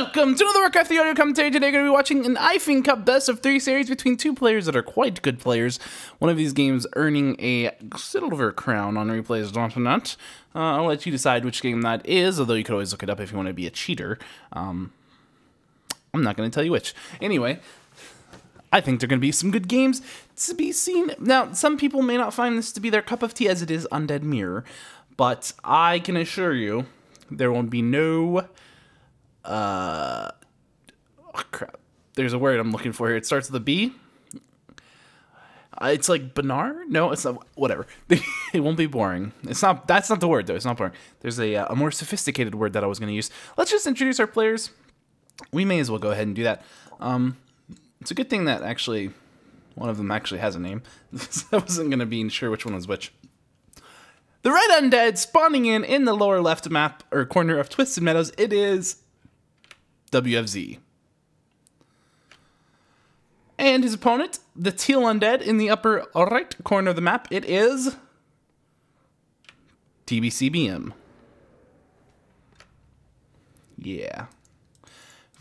Welcome to another Warcraft the audio commentary. Today we're going to be watching an ifeng Cup best of 3 series between two players that are quite good players. One of these games earning a silver crown on replays, not. I'll let you decide which game that is, although you could always look it up if you want to be a cheater. I'm not going to tell you which. Anyway, I think they're going to be some good games to be seen. Now, some people may not find this to be their cup of tea as it is Undead Mirror, but I can assure you there won't be no... oh crap. There's a word I'm looking for here. It starts with a B. It's like Benar? No, it's not. Whatever. It won't be boring. It's not. That's not the word, though. It's not boring. There's a more sophisticated word that I was going to use. Let's just introduce our players. We may as well go ahead and do that. It's a good thing that actually one of them actually has a name. I wasn't going to be sure which one was which. The red undead spawning in the lower left map or corner of Twisted Meadows. It is WFZ. And his opponent, the teal undead, in the upper right corner of the map, it is TBCBM. Yeah.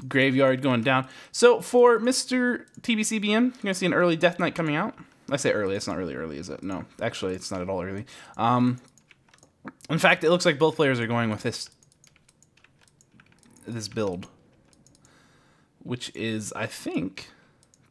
Graveyard going down. So for Mr. TBCBM, you're going to see an early Death Knight coming out. I say early, it's not really early, is it? No, actually, it's not at all early. In fact, it looks like both players are going with this build, which is, I think,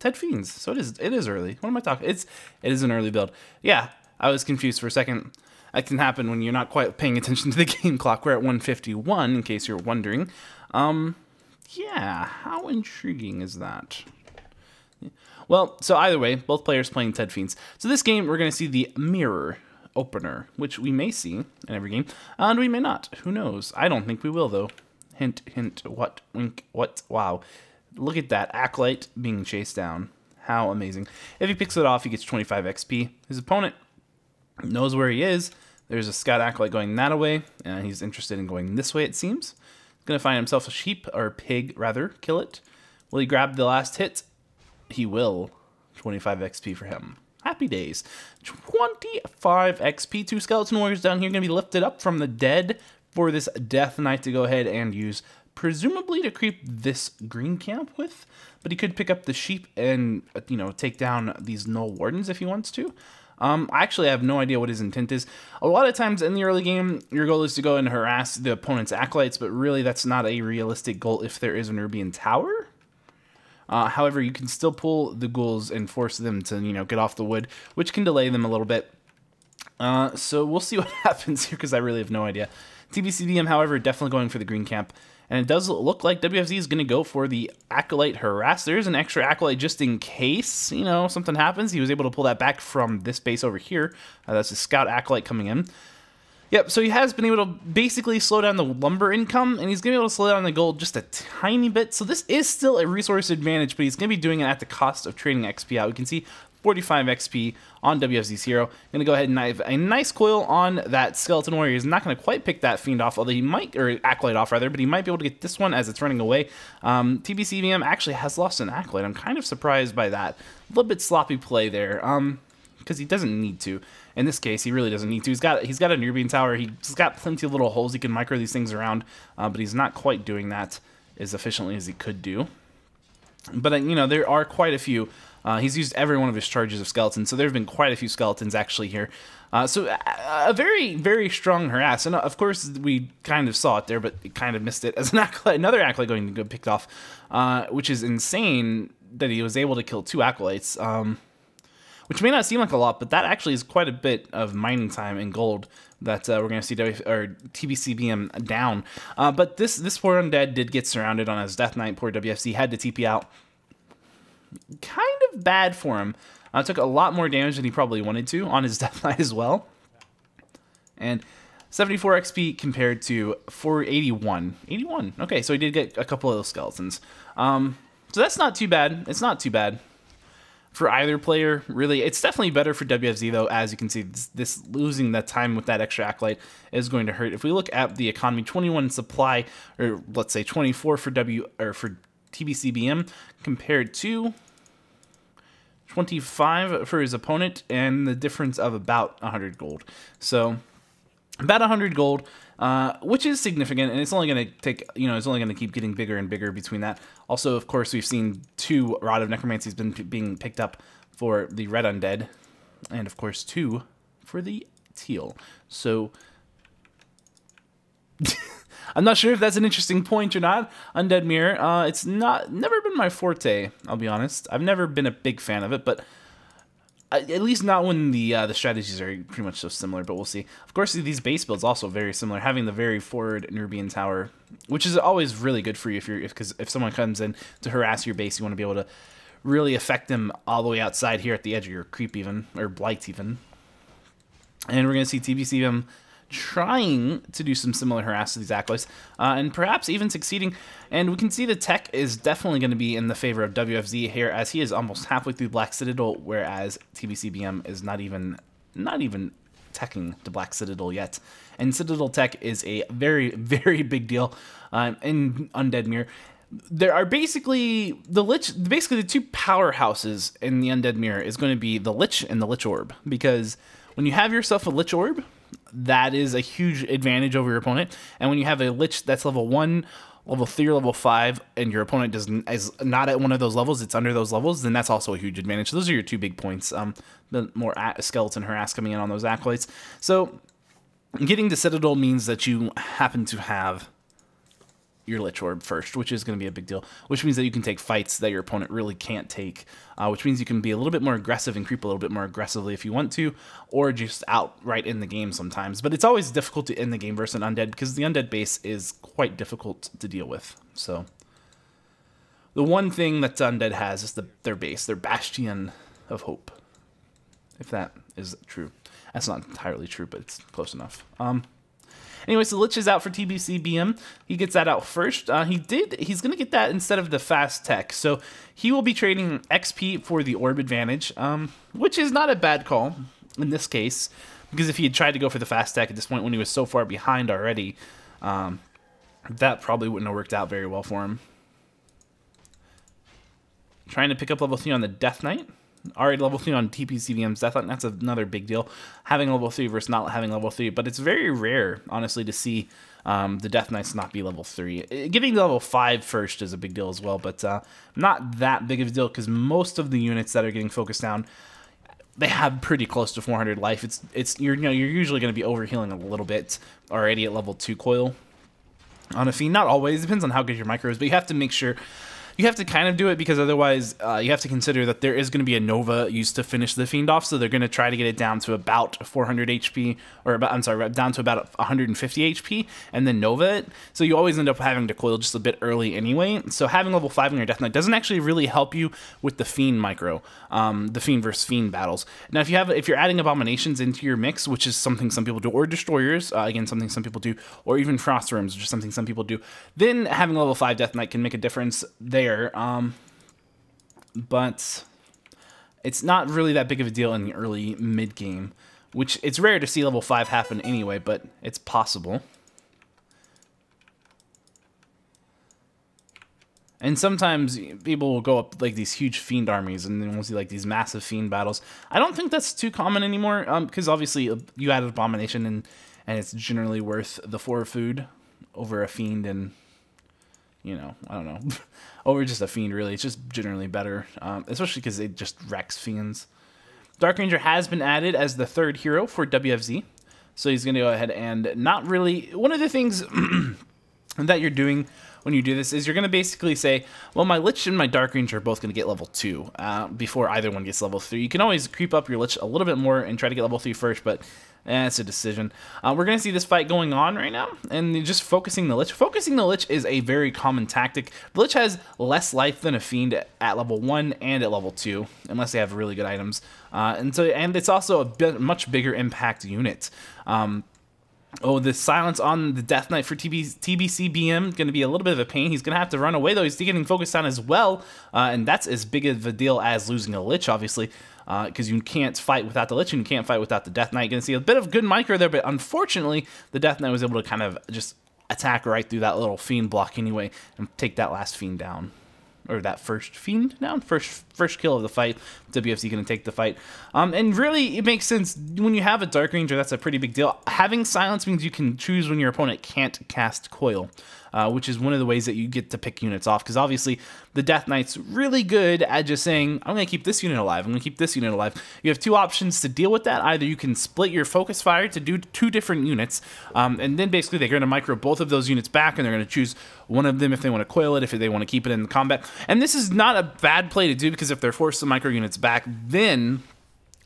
Ted Fiends. So it is early. What am I talking? It is an early build. Yeah, I was confused for a second. That can happen when you're not quite paying attention to the game clock. We're at 1:51, in case you're wondering. Yeah, how intriguing is that? Well, so either way, both players playing Ted Fiends. So this game, we're going to see the Mirror opener, which we may see in every game, and we may not. Who knows? I don't think we will, though. Hint, hint, what, wink, what, wow. Look at that, Acolyte being chased down. How amazing. If he picks it off, he gets 25 XP. His opponent knows where he is. There's a Scout Acolyte going that way, and he's interested in going this way, it seems. He's going to find himself a sheep, or pig, rather, kill it. Will he grab the last hit? He will. 25 XP for him. Happy days. 25 XP. 2 Skeleton Warriors down here going to be lifted up from the dead for this Death Knight to go ahead and use, presumably to creep this green camp with, but he could pick up the sheep and, you know, take down these Null Wardens if he wants to. I actually have no idea what his intent is. A lot of times in the early game, your goal is to go and harass the opponent's Acolytes, but really that's not a realistic goal if there is an Urbian Tower. However, you can still pull the ghouls and force them to, you know, get off the wood, which can delay them a little bit. So we'll see what happens here, because I really have no idea. TBCBM, however, definitely going for the green camp. And it does look like WFZ is going to go for the Acolyte Harass. There is an extra Acolyte just in case, you know, something happens. He was able to pull that back from this base over here. That's a Scout Acolyte coming in. Yep, so he has been able to basically slow down the lumber income, and he's going to be able to slow down the gold just a tiny bit. So this is still a resource advantage, but he's going to be doing it at the cost of trading XP out. We can see 45 XP on WFZ's hero. Going to go ahead and knife a nice coil on that Skeleton Warrior. He's not going to quite pick that Fiend off, although he might, or Acolyte off rather, but he might be able to get this one as it's running away. TBCBM actually has lost an Acolyte. I'm kind of surprised by that. A little bit sloppy play there, because he doesn't need to. In this case, he really doesn't need to. He's got an Urbian Tower. He's got plenty of little holes he can micro these things around, but he's not quite doing that as efficiently as he could do. But, you know, there are quite a few. He's used every one of his charges of skeletons, so there have been quite a few skeletons actually here. So a very, very strong harass. And of course, we kind of saw it there, but it kind of missed it as an Acolyte, another Acolyte going to get picked off, which is insane that he was able to kill 2 Acolytes, which may not seem like a lot, but that actually is quite a bit of mining time and gold that we're going to see TBCBM down. But this poor undead did get surrounded on his Death Knight. Poor WFC had to TP out. Kind of bad for him. Took a lot more damage than he probably wanted to on his Death Knight as well. And 74 XP compared to 481. 81. Okay, so he did get a couple of those skeletons. So that's not too bad. It's not too bad for either player, really. It's definitely better for WFZ, though. As you can see, this losing that time with that extra Acolyte is going to hurt. If we look at the economy, 21 supply, or let's say 24 for TBCBM, compared to 25 for his opponent, and the difference of about 100 gold. So about 100 gold. which is significant, and it's only going to take, it's only going to keep getting bigger and bigger between that. Also, of course, we've seen 2 Rod of Necromancy being picked up for the red undead, and of course 2 for the teal. So I'm not sure if that's an interesting point or not. Undead Mirror, it's never been my forte, I'll be honest. I've never been a big fan of it, but at least not when the strategies are pretty much so similar, but we'll see. Of course, these base builds also very similar, having the very forward Nubian tower, which is always really good for you because if someone comes in to harass your base, you want to be able to really affect them all the way outside here at the edge of your creep even, or blight even. And we're going to see TBCM trying to do some similar harass to these acolytes, and perhaps even succeeding. And we can see the tech is definitely going to be in the favor of WFZ here, as he is almost halfway through Black Citadel, whereas TBCBM is not even teching the Black Citadel yet. And Citadel tech is a very, very big deal in Undead Mirror. There are basically the 2 powerhouses in the Undead Mirror is going to be the Lich and the Lich Orb, because when you have yourself a Lich Orb, that is a huge advantage over your opponent. And when you have a Lich that's level 1, level 3, or level 5, and your opponent is not at one of those levels, it's under those levels, then that's also a huge advantage. So those are your 2 big points. The more skeleton harass coming in on those acolytes. So getting to Citadel means that you happen to have your Lich Orb first, which is going to be a big deal, which means that you can take fights that your opponent really can't take, which means you can be a little bit more aggressive and creep a little bit more aggressively if you want to, or just outright in the game sometimes. But it's always difficult to end the game versus an undead, because the undead base is quite difficult to deal with. So the one thing that undead has is their base, their bastion of hope, if that is true. That's not entirely true, but it's close enough. Anyway, so Lich is out for TBCBM. He gets that out first. He's going to get that instead of the fast tech. So he will be trading XP for the orb advantage, which is not a bad call in this case, because if he had tried to go for the fast tech at this point when he was so far behind already, that probably wouldn't have worked out very well for him. Trying to pick up level 3 on the Death Knight. Already level 3 on TBCBM's Death Knight, that's another big deal. Having level 3 versus not having level 3, but it's very rare, honestly, to see the Death Knights not be level 3. Getting to level 5 first is a big deal as well, but not that big of a deal, because most of the units that are getting focused down, they have pretty close to 400 life. You're usually going to be overhealing a little bit already at level 2 coil on a fiend. Not always, it depends on how good your micro is, but you have to make sure. You have to kind of do it, because otherwise you have to consider that there is going to be a Nova used to finish the Fiend off, so they're going to try to get it down to about 400 HP, or down to about 150 HP, and then Nova it. So you always end up having to coil just a bit early anyway. So having level 5 on your Death Knight doesn't actually really help you with the Fiend micro, the Fiend versus Fiend battles. Now, if you're adding Abominations into your mix, which is something some people do, or Destroyers, again, something some people do, or even Frost Worms, which is something some people do, then having level 5 Death Knight can make a difference there. But it's not really that big of a deal in the early mid game, which it's rare to see level 5 happen anyway, but it's possible. And sometimes people will go up like these huge fiend armies, and then we'll see like these massive fiend battles. I don't think that's too common anymore, because obviously you add Abomination, and it's generally worth the 4 food over a fiend, and I don't know, over just a fiend, really. It's just generally better, especially because it just wrecks fiends. Dark Ranger has been added as the 3rd hero for WFZ, so he's going to go ahead and not really... One of the things that you're doing when you do this is you're going to basically say, well, my Lich and my Dark Ranger are both going to get level 2 before either one gets level 3. You can always creep up your Lich a little bit more and try to get level 3 first, but it's a decision. We're going to see this fight going on right now, and just focusing the Lich. Focusing the Lich is a very common tactic. The Lich has less life than a Fiend at level 1 and at level 2, unless they have really good items. And it's also a much bigger impact unit. The silence on the Death Knight for TBCBM going to be a little bit of a pain. He's going to have to run away, though. He's getting focused on as well, and that's as big of a deal as losing a Lich, obviously, because you can't fight without the Lich, and you can't fight without the Death Knight. You're going to see a bit of good micro there, but unfortunately, the Death Knight was able to kind of just attack right through that little Fiend block anyway and take that last Fiend down. or that first fiend down, first kill of the fight. WFZ going to take the fight. And really, it makes sense when you have a Dark Ranger. That's a pretty big deal. Having silence means you can choose when your opponent can't cast coil, which is one of the ways that you get to pick units off. Because obviously, the Death Knight's really good at just saying, I'm going to keep this unit alive. I'm going to keep this unit alive. You have two options to deal with that. Either you can split your focus fire to do two different units, and then basically they're going to micro both of those units back, and they're going to choose one of them if they want to coil it, if they want to keep it in the combat. And this is not a bad play to do, because if they're forced to micro units back, then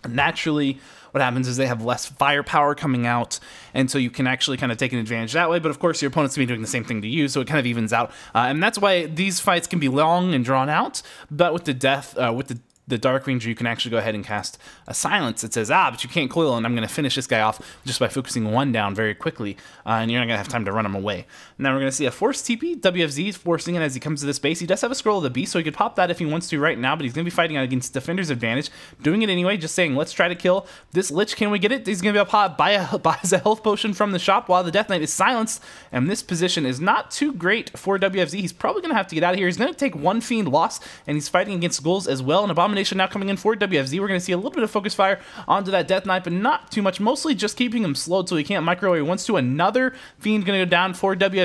naturally what happens is they have less firepower coming out, and so you can actually kind of take an advantage that way. But of course, your opponent's going to be doing the same thing to you, so it kind of evens out. And that's why these fights can be long and drawn out. But with the Dark Ranger, you can actually go ahead and cast a silence that says, but you can't coil, and I'm going to finish this guy off just by focusing one down very quickly, and you're not going to have time to run him away. Now we're going to see a Force TP. WFZ is forcing it as he comes to this base. He does have a Scroll of the Beast, so he could pop that if he wants to right now, but he's going to be fighting against Defender's Advantage, doing it anyway, just saying, let's try to kill this Lich. Can we get it? He's going to be able to buy a health potion from the shop while the Death Knight is silenced, and this position is not too great for WFZ. He's probably going to have to get out of here. He's going to take one Fiend loss, and he's fighting against Ghouls as well. An Abomination now coming in for WFZ. We're going to see a little bit of focus fire onto that Death Knight, but not too much. Mostly just keeping him slowed so he can't micro where he wants to. Another Fiend going to go down for WFZ.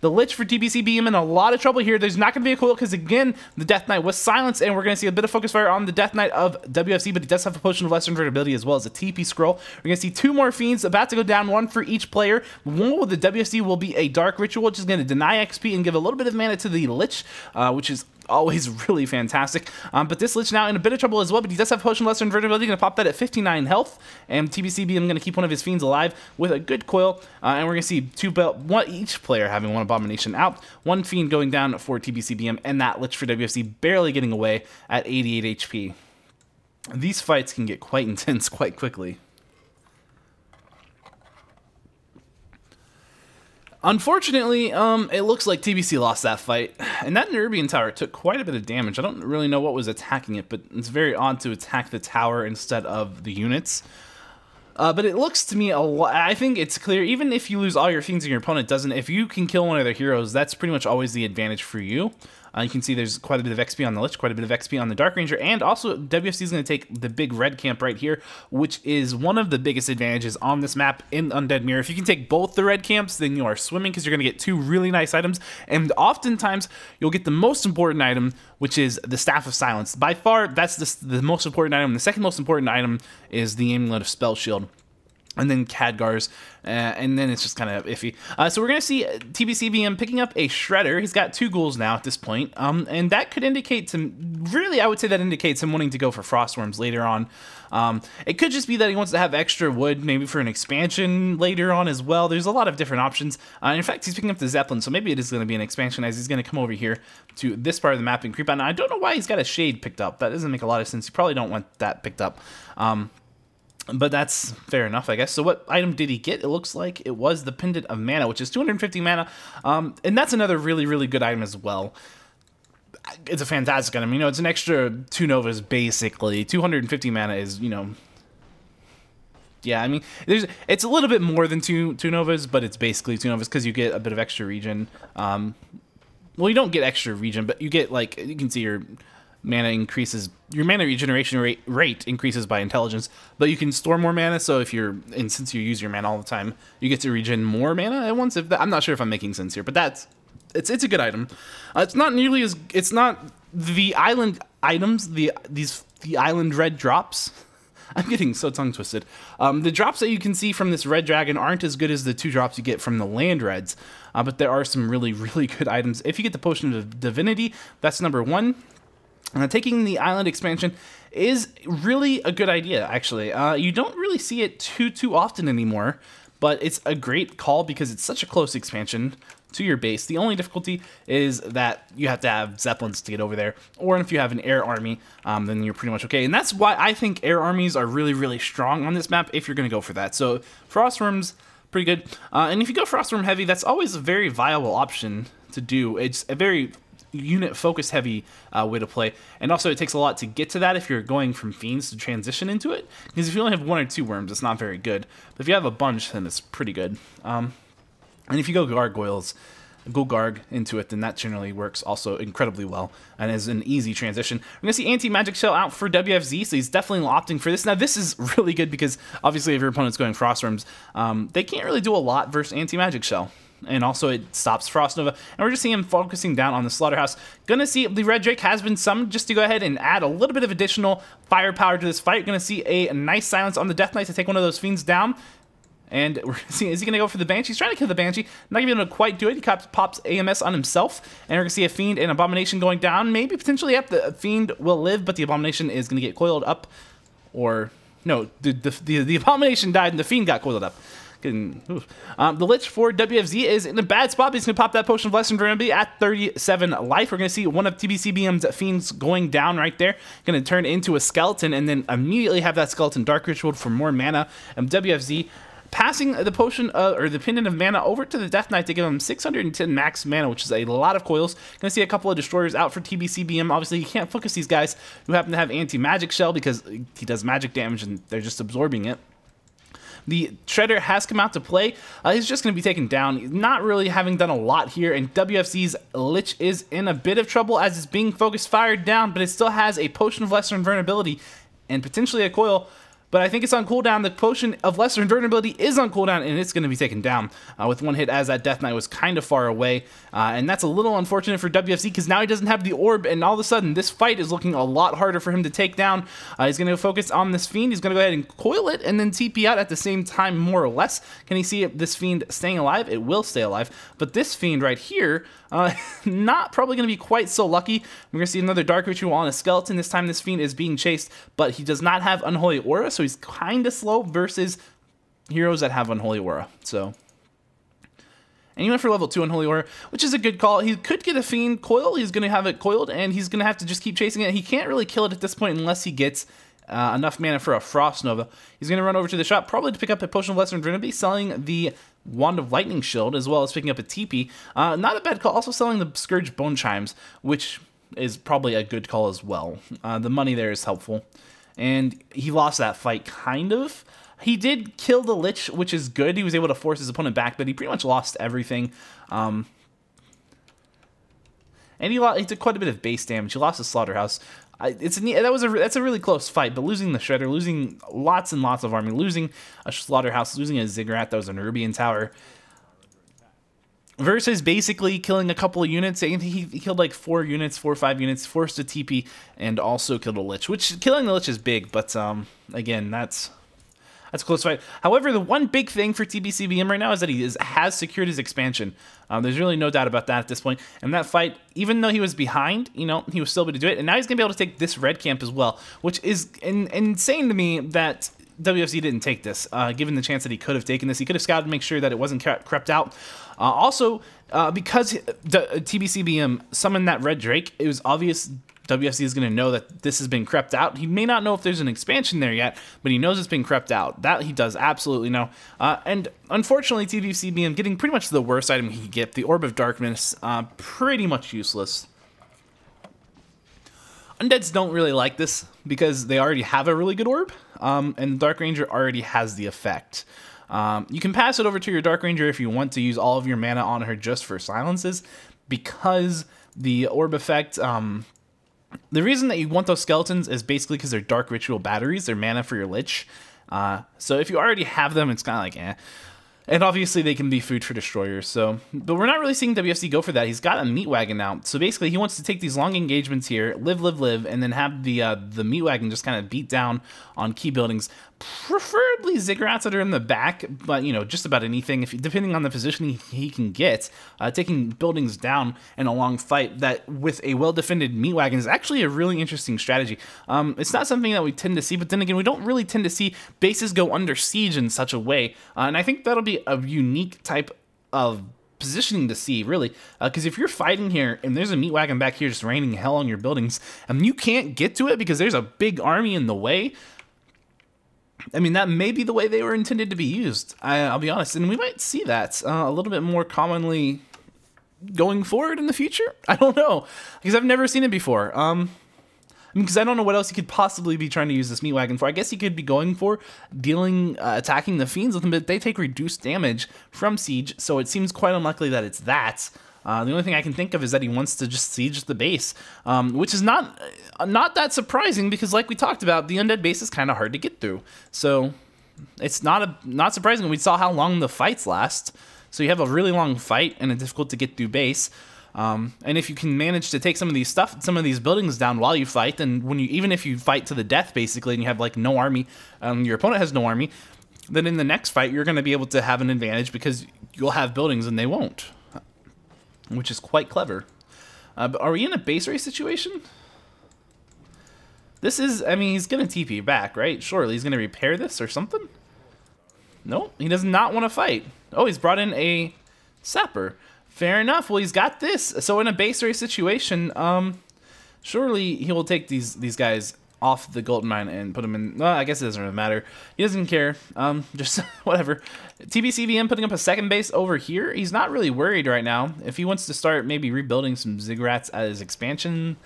The Lich for TBC being in a lot of trouble here. There's not going to be a coil because, again, the Death Knight was silenced, and we're going to see a bit of focus fire on the Death Knight of WFZ, but he does have a Potion of Lesser Invertibility as well as a TP Scroll. We're going to see two more Fiends about to go down, one for each player. One with the WFZ will be a Dark Ritual, which is going to deny XP and give a little bit of mana to the Lich, which is always really fantastic. But this Lich now in a bit of trouble as well, but he does have Potion of Lesser Invertibility. Going to pop that at 59 health, and TBCB, I'm going to keep one of his Fiends alive with a good coil, and we're going to see each player having one Abomination out, one Fiend going down for TBCBM, and that Lich for WFC barely getting away at 88 HP. These fights can get quite intense quite quickly. Unfortunately, it looks like TBC lost that fight, and that Nerubian tower took quite a bit of damage. I don't really know what was attacking it, but it's very odd to attack the tower instead of the units. But it looks to me I think it's clear, even if you lose all your Fiends and your opponent doesn't, if you can kill one of their heroes, that's pretty much always the advantage for you. You can see there's quite a bit of XP on the Lich, quite a bit of XP on the Dark Ranger, and also WFC is going to take the big red camp right here, which is one of the biggest advantages on this map in Undead Mirror. If you can take both the red camps, then you are swimming, because you're going to get two really nice items, and oftentimes you'll get the most important item, which is the Staff of Silence. By far, that's the most important item. The second most important item is the Amulet of Spell Shield, and then Khadgar's, and then it's just kind of iffy. So we're going to see TBCBM picking up a Shredder. He's got two Ghouls now at this point, and that could indicate to, really, I would say that indicates him wanting to go for Frostworms later on. It could just be that he wants to have extra wood, maybe for an expansion later on as well. There's a lot of different options. In fact, he's picking up the Zeppelin, so maybe it is going to be an expansion, as he's going to come over here to this part of the map and creep out. Now, I don't know why he's got a Shade picked up. That doesn't make a lot of sense. You probably don't want that picked up. But that's fair enough, I guess. So what item did he get? It looks like it was the Pendant of Mana, which is 250 mana. And that's another really, really good item as well. It's a fantastic item. You know, it's an extra 2 Novas, basically. 250 mana is, you know... Yeah, I mean, it's a little bit more than two Novas, but it's basically 2 Novas because you get a bit of extra regen. Well, you don't get extra regen, but you get, like, you can see your... mana increases, your mana regeneration rate increases by intelligence, but you can store more mana, so if since you use your mana all the time, you get to regen more mana at once. I'm not sure if I'm making sense here, but it's a good item. It's not nearly as, it's not the island items, the island red drops. I'm getting so tongue twisted. The drops that you can see from this red dragon aren't as good as the 2 drops you get from the land reds, but there are some really, really good items. If you get the Potion of Divinity, that's number 1. Taking the island expansion is really a good idea, actually. You don't really see it too often anymore, but it's a great call because it's such a close expansion to your base. The only difficulty is that you have to have Zeppelins to get over there, or if you have an air army, then you're pretty much okay. And that's why I think air armies are really, really strong on this map if you're going to go for that. So Frostworms, pretty good. And if you go Frostworm heavy, that's always a very viable option to do. It's a very unit focus heavy way to play, and also it takes a lot to get to that if you're going from Fiends to transition into it, because if you only have 1 or 2 worms, it's not very good, but if you have a bunch, then it's pretty good. And if you go Gargoyles, go Garg into it, then that generally works also incredibly well and is an easy transition. We're going to see Anti-Magic Shell out for WFZ, so he's definitely opting for this. Now, this is really good because, obviously, if your opponent's going Frost Worms, they can't really do a lot versus Anti-Magic Shell. And also it stops Frost Nova. And we're just seeing him focusing down on the Slaughterhouse. Gonna see the Red Drake has been summoned just to go ahead and add a little bit of additional firepower to this fight. Gonna see a nice silence on the Death Knight to take one of those Fiends down. And we're seeing, is he going to go for the Banshee? He's trying to kill the Banshee. Not going to be able to quite do it. He pops AMS on himself. And we're going to see a Fiend and Abomination going down. Maybe potentially up. The Fiend will live, but the Abomination is going to get coiled up. Or, no, the Abomination died and the Fiend got coiled up. The Lich for WFZ is in a bad spot, but he's going to pop that Potion of Lesser Invulnerability at 37 life. We're going to see one of TBCBM's Fiends going down right there. Going to turn into a Skeleton and then immediately have that Skeleton Dark Ritual for more mana. WFZ passing the potion or the pendant of mana over to the Death Knight to give him 610 max mana, which is a lot of coils. Gonna see a couple of destroyers out for TBCBM. Obviously, he can't focus these guys who happen to have anti-magic shell because he does magic damage and they're just absorbing it. The Shredder has come out to play. He's just going to be taken down, not really having done a lot here, and WFC's Lich is in a bit of trouble as it's being focused fired down, but it still has a Potion of Lesser Invulnerability and potentially a coil. But I think it's on cooldown. The Potion of Lesser Invulnerability is on cooldown, and it's going to be taken down with one hit as that Death Knight was kind of far away. And that's a little unfortunate for WFC because now he doesn't have the orb, and all of a sudden this fight is looking a lot harder for him to take down. He's going to focus on this Fiend. He's going to go ahead and coil it and then TP out at the same time, more or less. Can he see this Fiend staying alive? It will stay alive. But this Fiend right here, not probably going to be quite so lucky. We're going to see another Dark Ritual on a Skeleton. This time this Fiend is being chased, but he does not have Unholy Aura, so he's kind of slow versus heroes that have Unholy Aura. So, and he went for level 2 Unholy Aura, which is a good call. He could get a Fiend coil. He's going to have it coiled, and he's going to have to just keep chasing it. He can't really kill it at this point unless he gets enough mana for a Frost Nova. He's going to run over to the shop, probably to pick up a Potion of Lesser Invulnerability, selling the Wand of Lightning Shield, as well as picking up a TP. Not a bad call. Also selling the Scourge Bone Chimes, which is probably a good call as well. The money there is helpful. And he lost that fight, kind of. He did kill the Lich, which is good. He was able to force his opponent back, but he pretty much lost everything. And he took quite a bit of base damage. He lost the Slaughterhouse. That's a really close fight, but losing the Shredder, losing lots and lots of army, losing a Slaughterhouse, losing a Ziggurat that was an Rubian Tower, versus basically killing a couple of units. He killed like 4 or 5 units, forced a TP, and also killed a Lich, which killing the Lich is big, but again, that's a close fight. However, the one big thing for TBCBM right now is that he has secured his expansion. There's really no doubt about that at this point. And that fight, even though he was behind, he was still able to do it. And now he's going to be able to take this red camp as well, which is insane to me that WFZ didn't take this, given the chance that he could have taken this. He could have scouted to make sure that it wasn't crept out. Also, because TBCBM summoned that Red Drake, it was obvious WFZ is going to know that this has been crept out. He may not know if there's an expansion there yet, but he knows it's been crept out. That he does absolutely know. And unfortunately, TBCBM getting pretty much the worst item he could get, the Orb of Darkness, pretty much useless. Undeads don't really like this because they already have a really good orb, and Dark Ranger already has the effect. You can pass it over to your Dark Ranger if you want to use all of your mana on her just for silences, because the orb effect, the reason that you want those skeletons is basically because they're Dark Ritual batteries, they're mana for your Lich. So if you already have them, it's kind of like, eh. And obviously they can be food for destroyers, but we're not really seeing WFC go for that. He's got a meat wagon now, so basically he wants to take these long engagements here, live, and then have the meat wagon just kind of beat down on key buildings, preferably Ziggurats that are in the back, but just about anything, depending on the position he can get. Taking buildings down in a long fight that with a well-defended meat wagon is actually a really interesting strategy. It's not something that we tend to see, but then again, we don't really tend to see bases go under siege in such a way, and I think that'll be a unique type of positioning to see, really, because if you're fighting here and there's a meat wagon back here just raining hell on your buildings and you can't get to it because there's a big army in the way, I mean, that may be the way they were intended to be used. I'll be honest, and we might see that a little bit more commonly going forward in the future. I don't know, because I've never seen it before. Because I don't know what else he could possibly be trying to use this meat wagon for. I guess he could be going for attacking the fiends with them, but they take reduced damage from siege, so it seems quite unlikely that it's that. The only thing I can think of is that he wants to just siege the base, which is not that surprising because, like we talked about, the undead base is kind of hard to get through. So it's not surprising. We saw how long the fights last. So you have a really long fight and a difficult to get through base. And if you can manage to take some of these buildings down while you fight, then even if you fight to the death basically, and you have like no army, your opponent has no army, then in the next fight you're going to be able to have an advantage because you'll have buildings and they won't, which is quite clever. But are we in a base race situation? This is, I mean, he's going to TP back, right? Surely he's going to repair this or something? No, he does not want to fight. Oh, he's brought in a sapper. Fair enough. Well, he's got this. So in a base race situation, surely he will take these guys off the gold mine and put them in. Well, I guess it doesn't really matter. He doesn't care. Just whatever. TBCVM putting up a second base over here. He's not really worried right now. If he wants to start maybe rebuilding some ziggurats as expansion,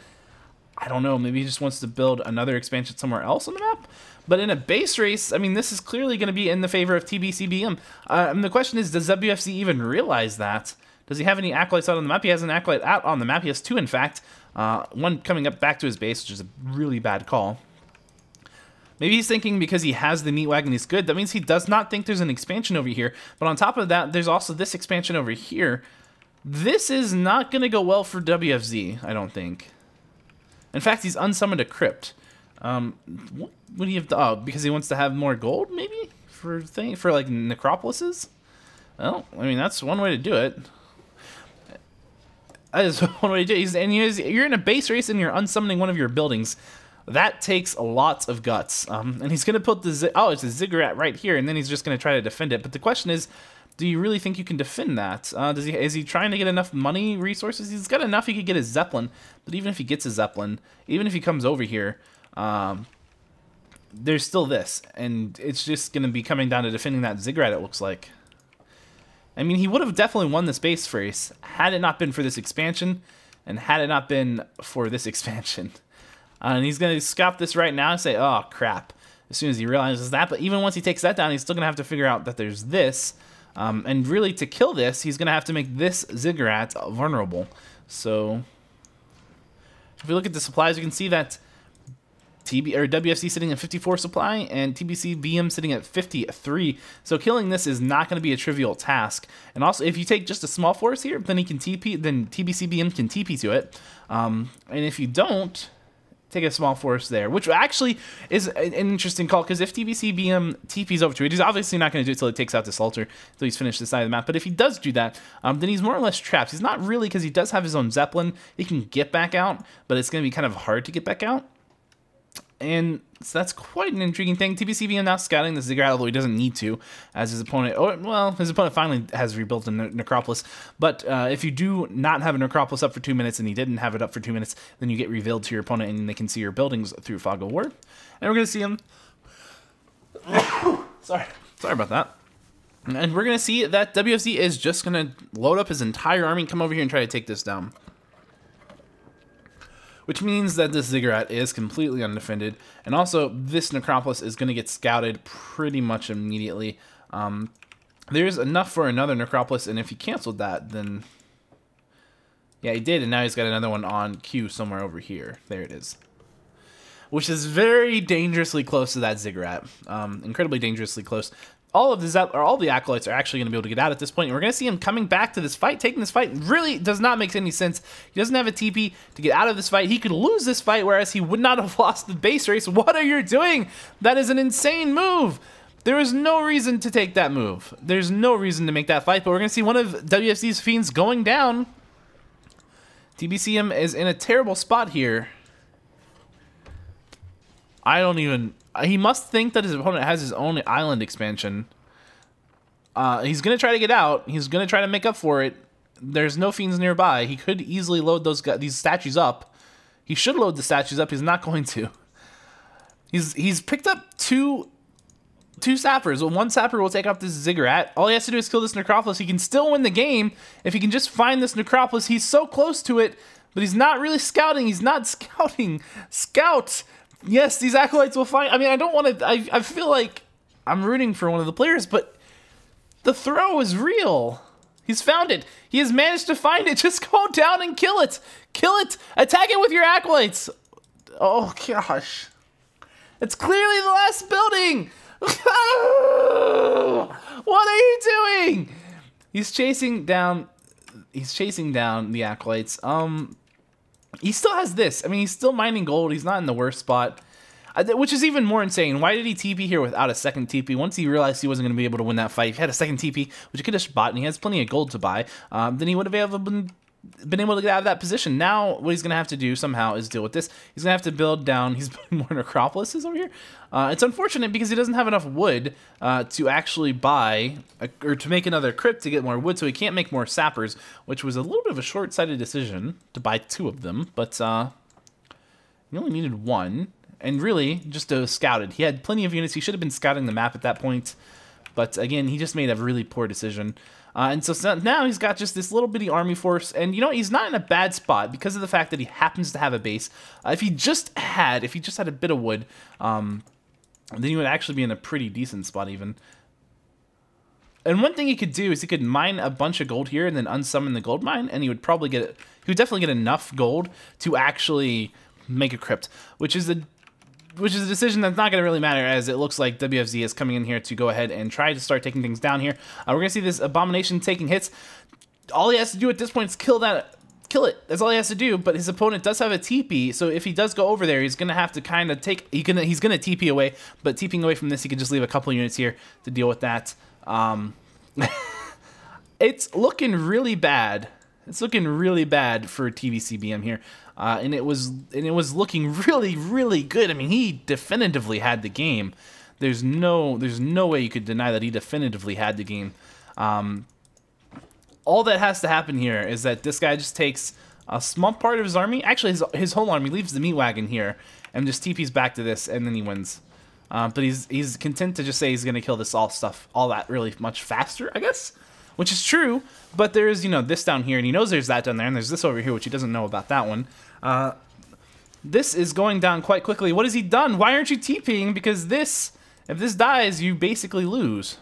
I don't know. Maybe he just wants to build another expansion somewhere else on the map. But in a base race, I mean, this is clearly going to be in the favor of TBCBM. And the question is, does WFZ even realize that? Does he have any acolytes out on the map? He has an acolyte out on the map. He has two, in fact. One coming up back to his base, which is a really bad call. Maybe he's thinking because he has the meat wagon, he's good. That means he does not think there's an expansion over here. But on top of that, there's also this expansion over here. This is not going to go well for WFZ, I don't think. In fact, he's unsummoned a crypt. What would he have done? Oh, because he wants to have more gold, maybe? For like necropolises? Well, I mean, that's one way to do it. That is one way to do it. And you're in a base race and you're unsummoning one of your buildings. That takes lots of guts. And he's going to put the... Oh, it's a ziggurat right here, and then he's just going to try to defend it. But the question is, do you really think you can defend that? Is he trying to get enough money, resources? He's got enough he could get his Zeppelin. But even if he gets a Zeppelin, even if he comes over here, there's still this. And it's just going to be coming down to defending that ziggurat, it looks like. I mean, he would have definitely won this base race had it not been for this expansion, and had it not been for this expansion. And he's going to scout this right now and say, oh, crap, as soon as he realizes that. But even once he takes that down, he's still going to have to figure out that there's this. And really, to kill this, he's going to have to make this ziggurat vulnerable. So if we look at the supplies, you can see that WFC sitting at 54 supply and TBCBM sitting at 53. So killing this is not going to be a trivial task. And also, if you take just a small force here, then he can TP. Then TBCBM can TP to it. And if you don't, take a small force there, which actually is an interesting call, because if TBCBM TPs over to it, he's obviously not going to do it until he takes out this altar, until he's finished this side of the map. But if he does do that, then he's more or less trapped. He's not really, because he does have his own Zeppelin. He can get back out, but it's going to be kind of hard to get back out. And so that's quite an intriguing thing. TBCBM now scouting the ziggurat, although he doesn't need to, as his opponent... Oh, well, his opponent finally has rebuilt a necropolis. But if you do not have a necropolis up for 2 minutes, and he didn't have it up for 2 minutes, then you get revealed to your opponent, and they can see your buildings through Fog of War. And we're going to see him... Sorry about that. And we're going to see that WFZ is just going to load up his entire army and come over here and try to take this down. Which means that this ziggurat is completely undefended. And also, this necropolis is going to get scouted pretty much immediately. There's enough for another necropolis, and if he canceled that, then... Yeah, he did, and now he's got another one on queue somewhere over here. There it is. Which is very dangerously close to that ziggurat. Incredibly dangerously close. All the acolytes are actually going to be able to get out at this point. And we're going to see him coming back to this fight, taking this fight. Really does not make any sense. He doesn't have a TP to get out of this fight. He could lose this fight, whereas he would not have lost the base race. What are you doing? That is an insane move. There is no reason to take that move. There's no reason to make that fight, but we're going to see one of WFC's fiends going down. TBCM is in a terrible spot here. He must think that his opponent has his own island expansion. He's going to try to get out. He's going to try to make up for it. There's no fiends nearby. He could easily load these statues up. He should load the statues up. He's not going to. He's picked up two sappers. Well, one sapper will take out this ziggurat. All he has to do is kill this necropolis. He can still win the game if he can just find this necropolis. He's so close to it, but he's not really scouting. He's not scouting. Scout! Yes, these acolytes will find... I mean, I don't want to... I feel like I'm rooting for one of the players, but the throw is real. He's found it. He has managed to find it. Just go down and kill it. Kill it. Attack it with your acolytes. Oh, gosh. It's clearly the last building. What are you doing? He's chasing down the acolytes. He still has this. I mean, he's still mining gold. He's not in the worst spot. Which is even more insane. Why did he TP here without a second TP? Once he realized he wasn't going to be able to win that fight, if he had a second TP, which he could have just bought, and he has plenty of gold to buy, then he would have been able to get out of that position. Now, what he's going to have to do somehow is deal with this. He's going to have to build down. He's building more necropolises over here. It's unfortunate because he doesn't have enough wood to actually buy, or to make another crypt to get more wood, so he can't make more sappers, which was a little bit of a short-sighted decision to buy 2 of them, but he only needed 1. And really, just scouted. He had plenty of units. He should have been scouting the map at that point. But again, he just made a really poor decision. And so now he's got just this little bitty army force. And you know, he's not in a bad spot because of the fact that he happens to have a base. If he just had a bit of wood, then he would actually be in a pretty decent spot even. And one thing he could do is he could mine a bunch of gold here and then unsummon the gold mine, and he would definitely get enough gold to actually make a crypt, which is a decision that's not going to really matter, as it looks like WFZ is coming in here to go ahead and try to start taking things down here. We're going to see this abomination taking hits. All he has to do at this point is kill it. That's all he has to do, but his opponent does have a TP, so if he does go over there, he's going to have to kind of he's going to TP away, but TPing away from this, he can just leave a couple units here to deal with that. It's looking really bad. It's looking really bad for TVCBM here. And it was looking really, really good. I mean, he definitively had the game. There's no way you could deny that he definitively had the game. All that has to happen here is that this guy just takes a small part of his army. Actually, his whole army leaves the meat wagon here and just TPs back to this, and then he wins. But he's content to just say he's gonna kill this all that really much faster, I guess. Which is true, but there's, you know, this down here, and he knows there's that down there, and there's this over here, which he doesn't know about that one. This is going down quite quickly. What has he done? Why aren't you TPing? Because if this dies, you basically lose.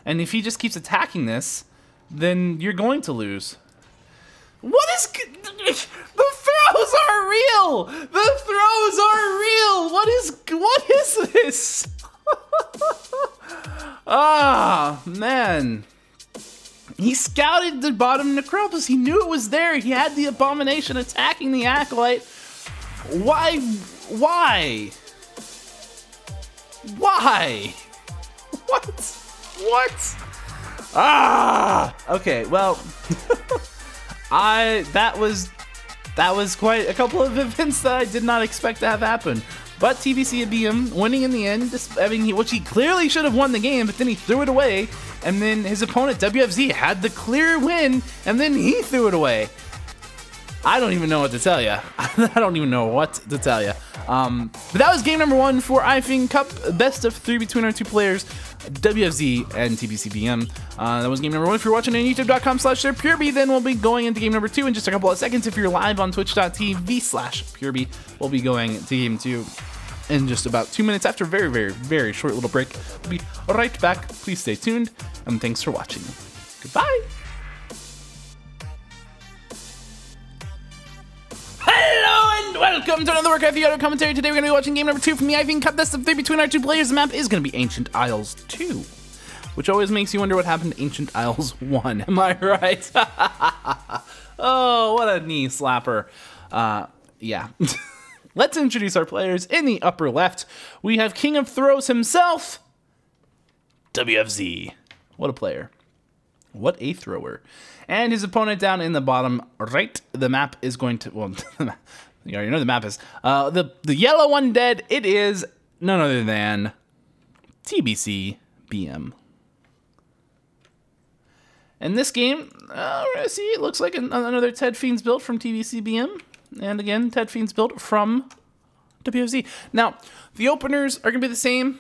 And if he just keeps attacking this, then you're going to lose. What is... The throws are real! The throws are real! What is this? Ah, man. He scouted the bottom necropolis. He knew it was there. He had the abomination attacking the acolyte. Why? Why? Why? What? Ah! Okay, well, that was quite a couple of events that I did not expect to have happen. But TVCBM winning in the end, which he clearly should have won the game, but then he threw it away, and then his opponent, WFZ, had the clear win, and then he threw it away. I don't even know what to tell you. I don't even know what to tell you. But that was game number 1 for ifeng Cup, best of 3 between our 2 players, WFZ and TVCBM. That was game number 1. If you're watching on youtube.com/PureB, then we'll be going into game number 2 in just a couple of seconds. If you're live on twitch.tv/PureB, we'll be going to game 2 in just about 2 minutes after a very, very, very short little break. We'll be right back. Please stay tuned, and thanks for watching. Goodbye. Hello and welcome to another Warcraft The Auto Commentary. Today we're going to be watching game number 2 from the ifeng Cup best of 3 between our 2 players. The map is going to be Ancient Isles 2, which always makes you wonder what happened to Ancient Isles 1. Am I right? Oh, what a knee slapper. Yeah. Let's introduce our players. In the upper left, we have King of Throws himself, WFZ. What a player. What a thrower. And his opponent down in the bottom right, the map is going to, well, you already know the map is. The yellow one dead, it is none other than TVCBM. In this game, we're going to see, it looks like another Ted Fiends build from TVCBM. And again, Ted Fiends build from WFZ. Now, the openers are going to be the same.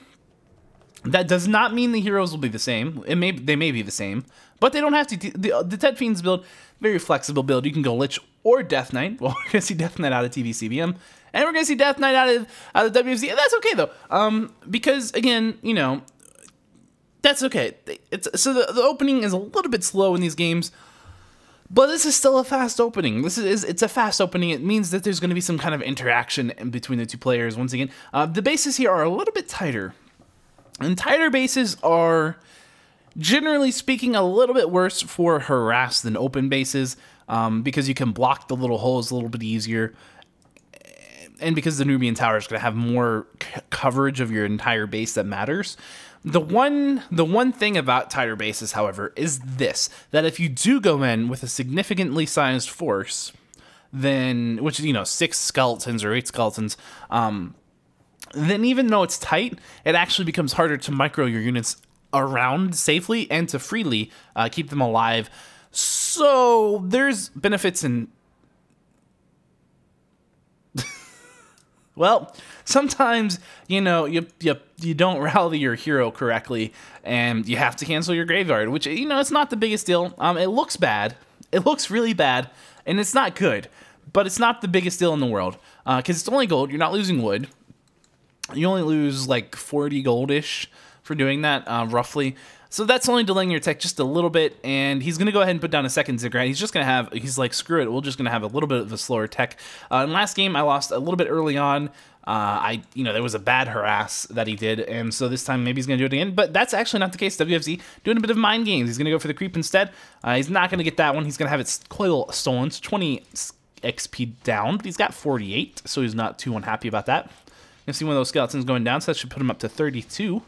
That does not mean the heroes will be the same. They may be the same, but they don't have to. The Ted Fiends build, very flexible build. You can go Lich or Death Knight. Well, we're going to see Death Knight out of TVCBM, and we're going to see Death Knight out of WFZ. That's okay, though, because, again, you know, That's okay. So the opening is a little bit slow in these games, but this is still a fast opening. It's a fast opening. It means that there's going to be some kind of interaction in between the two players. Once again, the bases here are a little bit tighter, and tighter bases are, generally speaking, a little bit worse for harass than open bases, because you can block the little holes a little bit easier, and because the Nubian Tower is going to have more coverage of your entire base that matters. The one thing about tighter bases, however, is this: that if you do go in with a significantly sized force, then, which, you know, 6 skeletons or 8 skeletons, then even though it's tight, it actually becomes harder to micro your units around safely and to freely keep them alive. So there's benefits in... Well, sometimes, you know, you don't rally your hero correctly, and you have to cancel your graveyard, which, you know, it's not the biggest deal. It looks bad. It looks really bad, and it's not good, but it's not the biggest deal in the world, because it's only gold. You're not losing wood. You only lose, like, 40 gold-ish for doing that, roughly. So that's only delaying your tech just a little bit, and he's going to go ahead and put down a second Ziggurat. He's just going to have, he's like, screw it, we're just going to have a little bit of a slower tech. In last game, I lost a little bit early on. You know, there was a bad harass that he did, and so this time maybe he's going to do it again, but that's actually not the case. WFZ doing a bit of mind games. He's going to go for the creep instead. He's not going to get that one. He's going to have its coil stolen. It's 20 XP down, but he's got 48, so he's not too unhappy about that. You see one of those skeletons going down, so that should put him up to 32.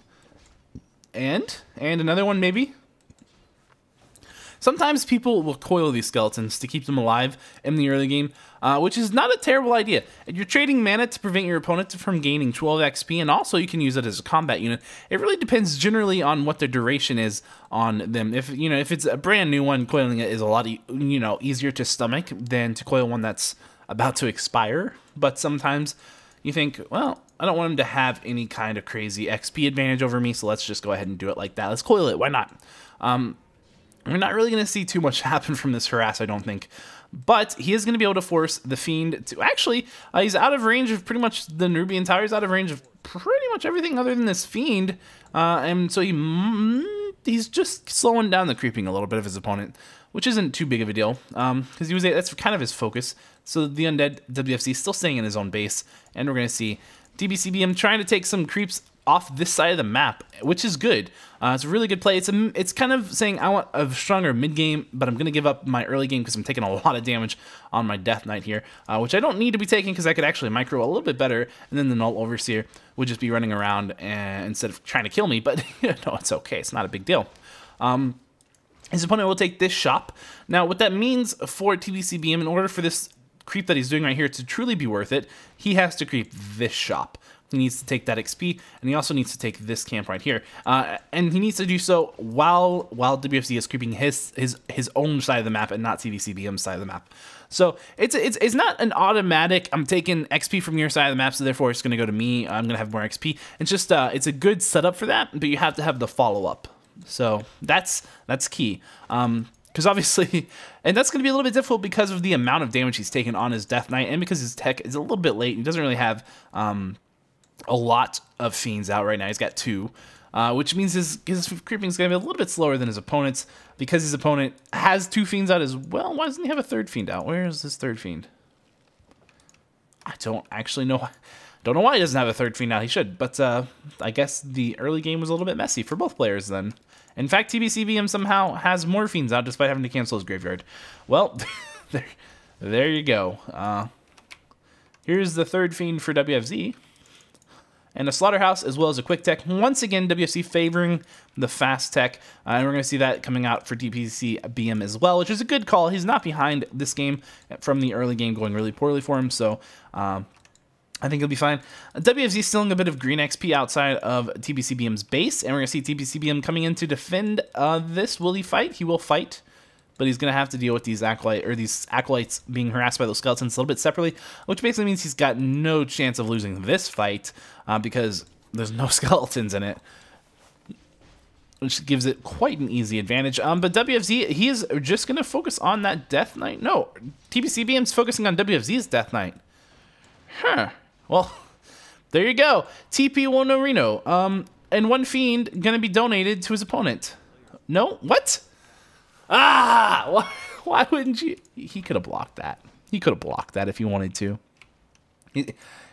And another one, maybe. Sometimes people will coil these skeletons to keep them alive in the early game, which is not a terrible idea. You're trading mana to prevent your opponent from gaining 12 XP, and also you can use it as a combat unit. It really depends generally on what the duration is on them. If, you know, if it's a brand new one, coiling it is a lot, you know, easier to stomach than to coil one that's about to expire. But sometimes you think, well, I don't want him to have any kind of crazy XP advantage over me, so let's just go ahead and do it like that. Let's coil it. Why not? We're not really going to see too much happen from this harass, I don't think. But he is going to be able to force the Fiend to... Actually, he's out of range of pretty much the Nubian Tower. He's out of range of pretty much everything other than this Fiend. And so he's just slowing down the creeping a little bit of his opponent, which isn't too big of a deal, because that's kind of his focus. So the Undead WFC is still staying in his own base, and we're going to see TBCBM trying to take some creeps off this side of the map, which is good. It's a really good play. It's kind of saying I want a stronger mid game, but I'm going to give up my early game because I'm taking a lot of damage on my Death Knight here, which I don't need to be taking because I could actually micro a little bit better, and then the Null Overseer would just be running around instead of trying to kill me. But no, it's okay. It's not a big deal. His opponent will take this shop. Now, what that means for TBCBM, in order for this creep that he's doing right here to truly be worth it, he has to creep this shop. He needs to take that XP, and he also needs to take this camp right here. And he needs to do so while WFZ is creeping his own side of the map and not TBCBM's side of the map. So it's not an automatic, I'm taking XP from your side of the map, so therefore it's going to go to me, I'm going to have more XP. It's just, it's a good setup for that, but you have to have the follow-up. So that's key. Because obviously, and that's going to be a little bit difficult because of the amount of damage he's taken on his Death Knight, and because his tech is a little bit late. He doesn't really have a lot of Fiends out right now. He's got 2, which means his creeping is going to be a little bit slower than his opponent's, because his opponent has 2 Fiends out as well. Why doesn't he have a 3rd Fiend out? Where is his 3rd Fiend? I don't actually know. Don't know why he doesn't have a 3rd Fiend out. He should, but I guess the early game was a little bit messy for both players then. In fact, TBCBM somehow has more Fiends out despite having to cancel his graveyard. Well, there you go. Here's the 3rd Fiend for WFZ. And a Slaughterhouse as well as a Quick Tech. Once again, WFC favoring the Fast Tech. And we're going to see that coming out for TBCBM as well, which is a good call. He's not behind this game from the early game going really poorly for him. So I think he'll be fine. WFZ stealing a bit of green XP outside of TBCBM's base. And we're going to see TBCBM coming in to defend this. Will he fight? He will fight. But he's going to have to deal with these acolytes being harassed by those skeletons a little bit separately, which basically means he's got no chance of losing this fight because there's no skeletons in it, which gives it quite an easy advantage. But WFZ, he is just going to focus on that Death Knight. No, TBCBM's focusing on WFZ's Death Knight. Huh. Well, there you go. TP1 no Reno. and one Fiend going to be donated to his opponent. No? What? Ah! Why wouldn't you? He could have blocked that. He could have blocked that if he wanted to. He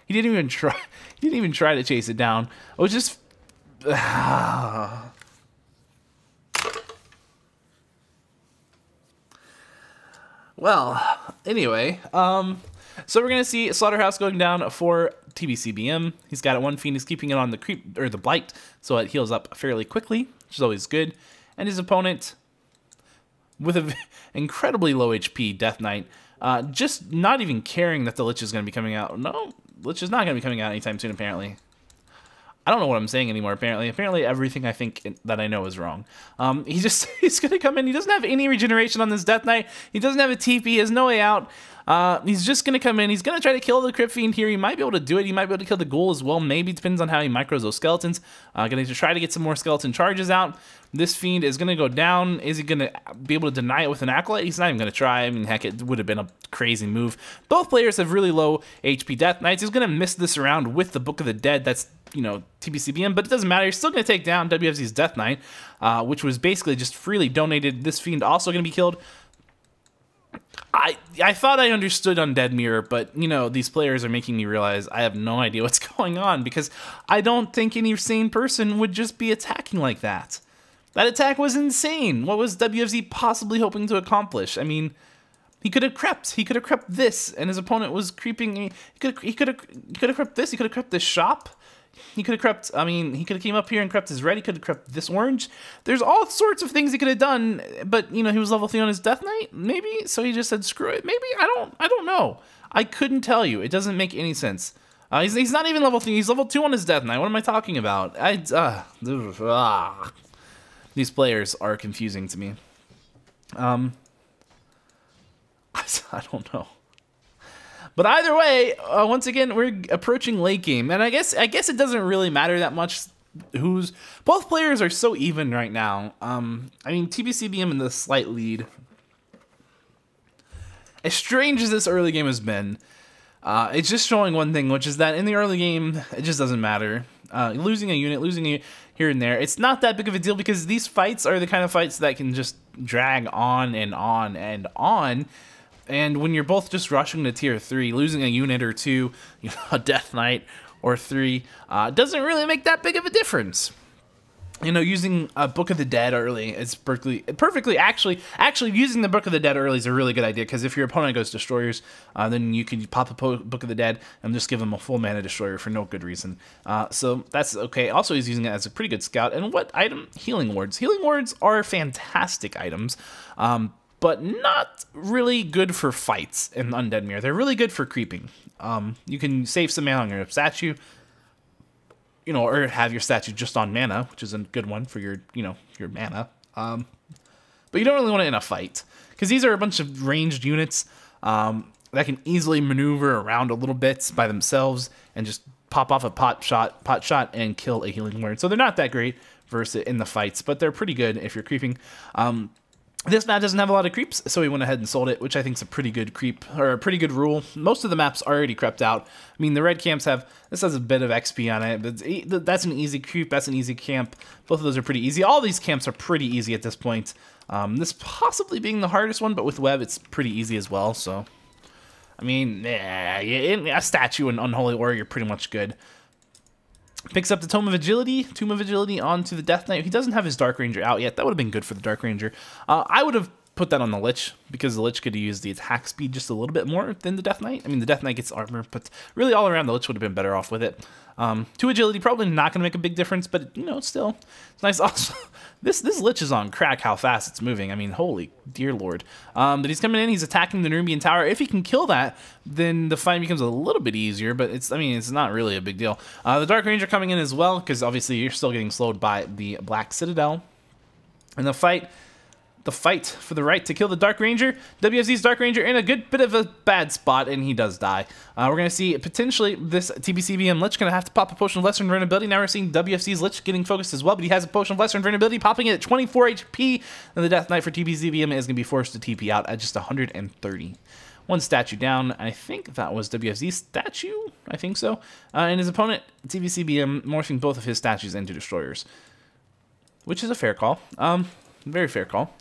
didn't even try. He didn't even try to chase it down. It was just. Well, anyway, so we're gonna see Slaughterhouse going down for TBCBM. He's got it one Fiend. He's keeping it on the creep or the blight, so it heals up fairly quickly, which is always good. And his opponent, with an incredibly low HP Death Knight, just not even caring that the Lich is going to be coming out. No, Lich is not going to be coming out anytime soon, apparently. I don't know what I'm saying anymore, apparently. Apparently everything I think that I know is wrong. He's going to come in. He doesn't have any regeneration on this Death Knight. He doesn't have a TP. He has no way out. He's just going to come in. He's going to try to kill the Crypt Fiend here. He might be able to do it. He might be able to kill the Ghoul as well. Maybe. Depends on how he micros those skeletons. Going to try to get some more skeleton charges out. This Fiend is going to go down. Is he going to be able to deny it with an Acolyte? He's not even going to try. I mean, heck, it would have been a crazy move. Both players have really low HP Death Knights. He's going to miss this round with the Book of the Dead. That's, you know, TBCBM, but it doesn't matter. He's still going to take down WFZ's Death Knight, which was basically just freely donated. This Fiend also going to be killed. I thought I understood Undead Mirror, but, you know, these players are making me realize I have no idea what's going on, because I don't think any sane person would just be attacking like that. That attack was insane. What was WFZ possibly hoping to accomplish? I mean, he could have crept. He could have crept this, and his opponent was creeping. He could have crept this. He could have crept this shop. He could have crept. I mean, he could have came up here and crept his red. He could have crept this orange. There's all sorts of things he could have done, but you know, he was level 3 on his Death Knight, maybe. So he just said, "Screw it." Maybe I don't know. I couldn't tell you. It doesn't make any sense. He's not even level 3. He's level 2 on his Death Knight. What am I talking about? These players are confusing to me. I don't know. But either way, once again, we're approaching late game, and I guess it doesn't really matter that much. Both players are so even right now. I mean, TBCBM in the slight lead. As strange as this early game has been, it's just showing one thing, which is that in the early game, it just doesn't matter. Losing a unit, here and there, it's not that big of a deal, because these fights are the kind of fights that can just drag on and on and on. And when you're both just rushing to tier 3, losing a unit or two, you know, a Death Knight or 3, doesn't really make that big of a difference. You know, using a Book of the Dead early is perfectly. Actually, using the Book of the Dead early is a really good idea, because if your opponent goes Destroyers, then you can pop a Book of the Dead and just give them a full mana Destroyer for no good reason. So that's okay. Also, he's using it as a pretty good scout. And what item? Healing Wards. Healing Wards are fantastic items, but not really good for fights in Undead Mirror. They're really good for creeping. You can save some mana on your statue, you know, or have your statue just on mana, which is a good one for your, you know, your mana. But you don't really want it in a fight, because these are a bunch of ranged units that can easily maneuver around a little bit by themselves and just pop off a pot shot and kill a healing word. So they're not that great versus in the fights, but they're pretty good if you're creeping. This map doesn't have a lot of creeps, so we went ahead and sold it, which I think is a pretty good creep, or a pretty good rule. Most of the maps are already crept out. I mean, the red camps this has a bit of XP on it, but that's an easy creep, that's an easy camp. Both of those are pretty easy. All these camps are pretty easy at this point. This possibly being the hardest one, but with web, it's pretty easy as well, so. I mean, a statue and Unholy Warrior, you're pretty much good. Picks up the Tomb of Agility onto the Death Knight. He doesn't have his Dark Ranger out yet. That would have been good for the Dark Ranger. I would have put that on the Lich, because the Lich could use the attack speed just a little bit more than the Death Knight. I mean, the Death Knight gets armor, but really all around, the Lich would have been better off with it. 2 agility, probably not going to make a big difference, but, you know, still, it's nice. Also, this Lich is on crack how fast it's moving. I mean, holy dear lord. But he's coming in, he's attacking the Nubian Tower. If he can kill that, then the fight becomes a little bit easier, but it's not really a big deal. The Dark Ranger coming in as well, because obviously you're still getting slowed by the Black Citadel. And the fight for the right to kill the Dark Ranger. WFZ's Dark Ranger in a good bit of a bad spot, and he does die. We're going to see potentially this TBCBM Lich going to have to pop a Potion of Lesser Invulnerability. Now we're seeing WFZ's Lich getting focused as well, but he has a Potion of Lesser Invulnerability, popping it at 24 HP, and the Death Knight for TBCBM is going to be forced to TP out at just 130. one statue down. I think that was WFZ statue. I think so. And his opponent, TBCBM, morphing both of his statues into destroyers, which is a fair call. Very fair call.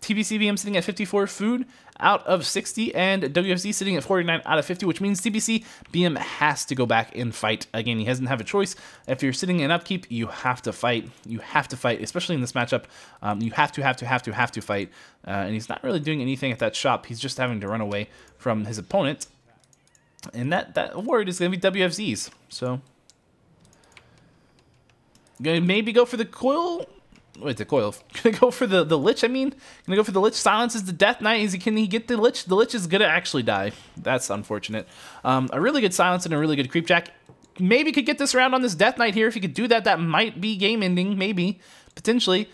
TBCBM sitting at 54 food out of 60, and WFZ sitting at 49 out of 50, which means TBCBM has to go back and fight. Again, he doesn't have a choice. If you're sitting in upkeep, you have to fight. You have to fight, especially in this matchup. You have to fight. And he's not really doing anything at that shop. He's just having to run away from his opponent. And that award is going to be WFZ's. So, gonna maybe go for the coil. Wait, the coil. Gonna go for the Lich, I mean. Gonna go for the Lich. Silences the Death Knight. Can he get the Lich? The Lich is gonna actually die. That's unfortunate. A really good silence and a really good creepjack. Maybe could get this round on this Death Knight here. If he could do that, that might be game ending. Maybe. Potentially.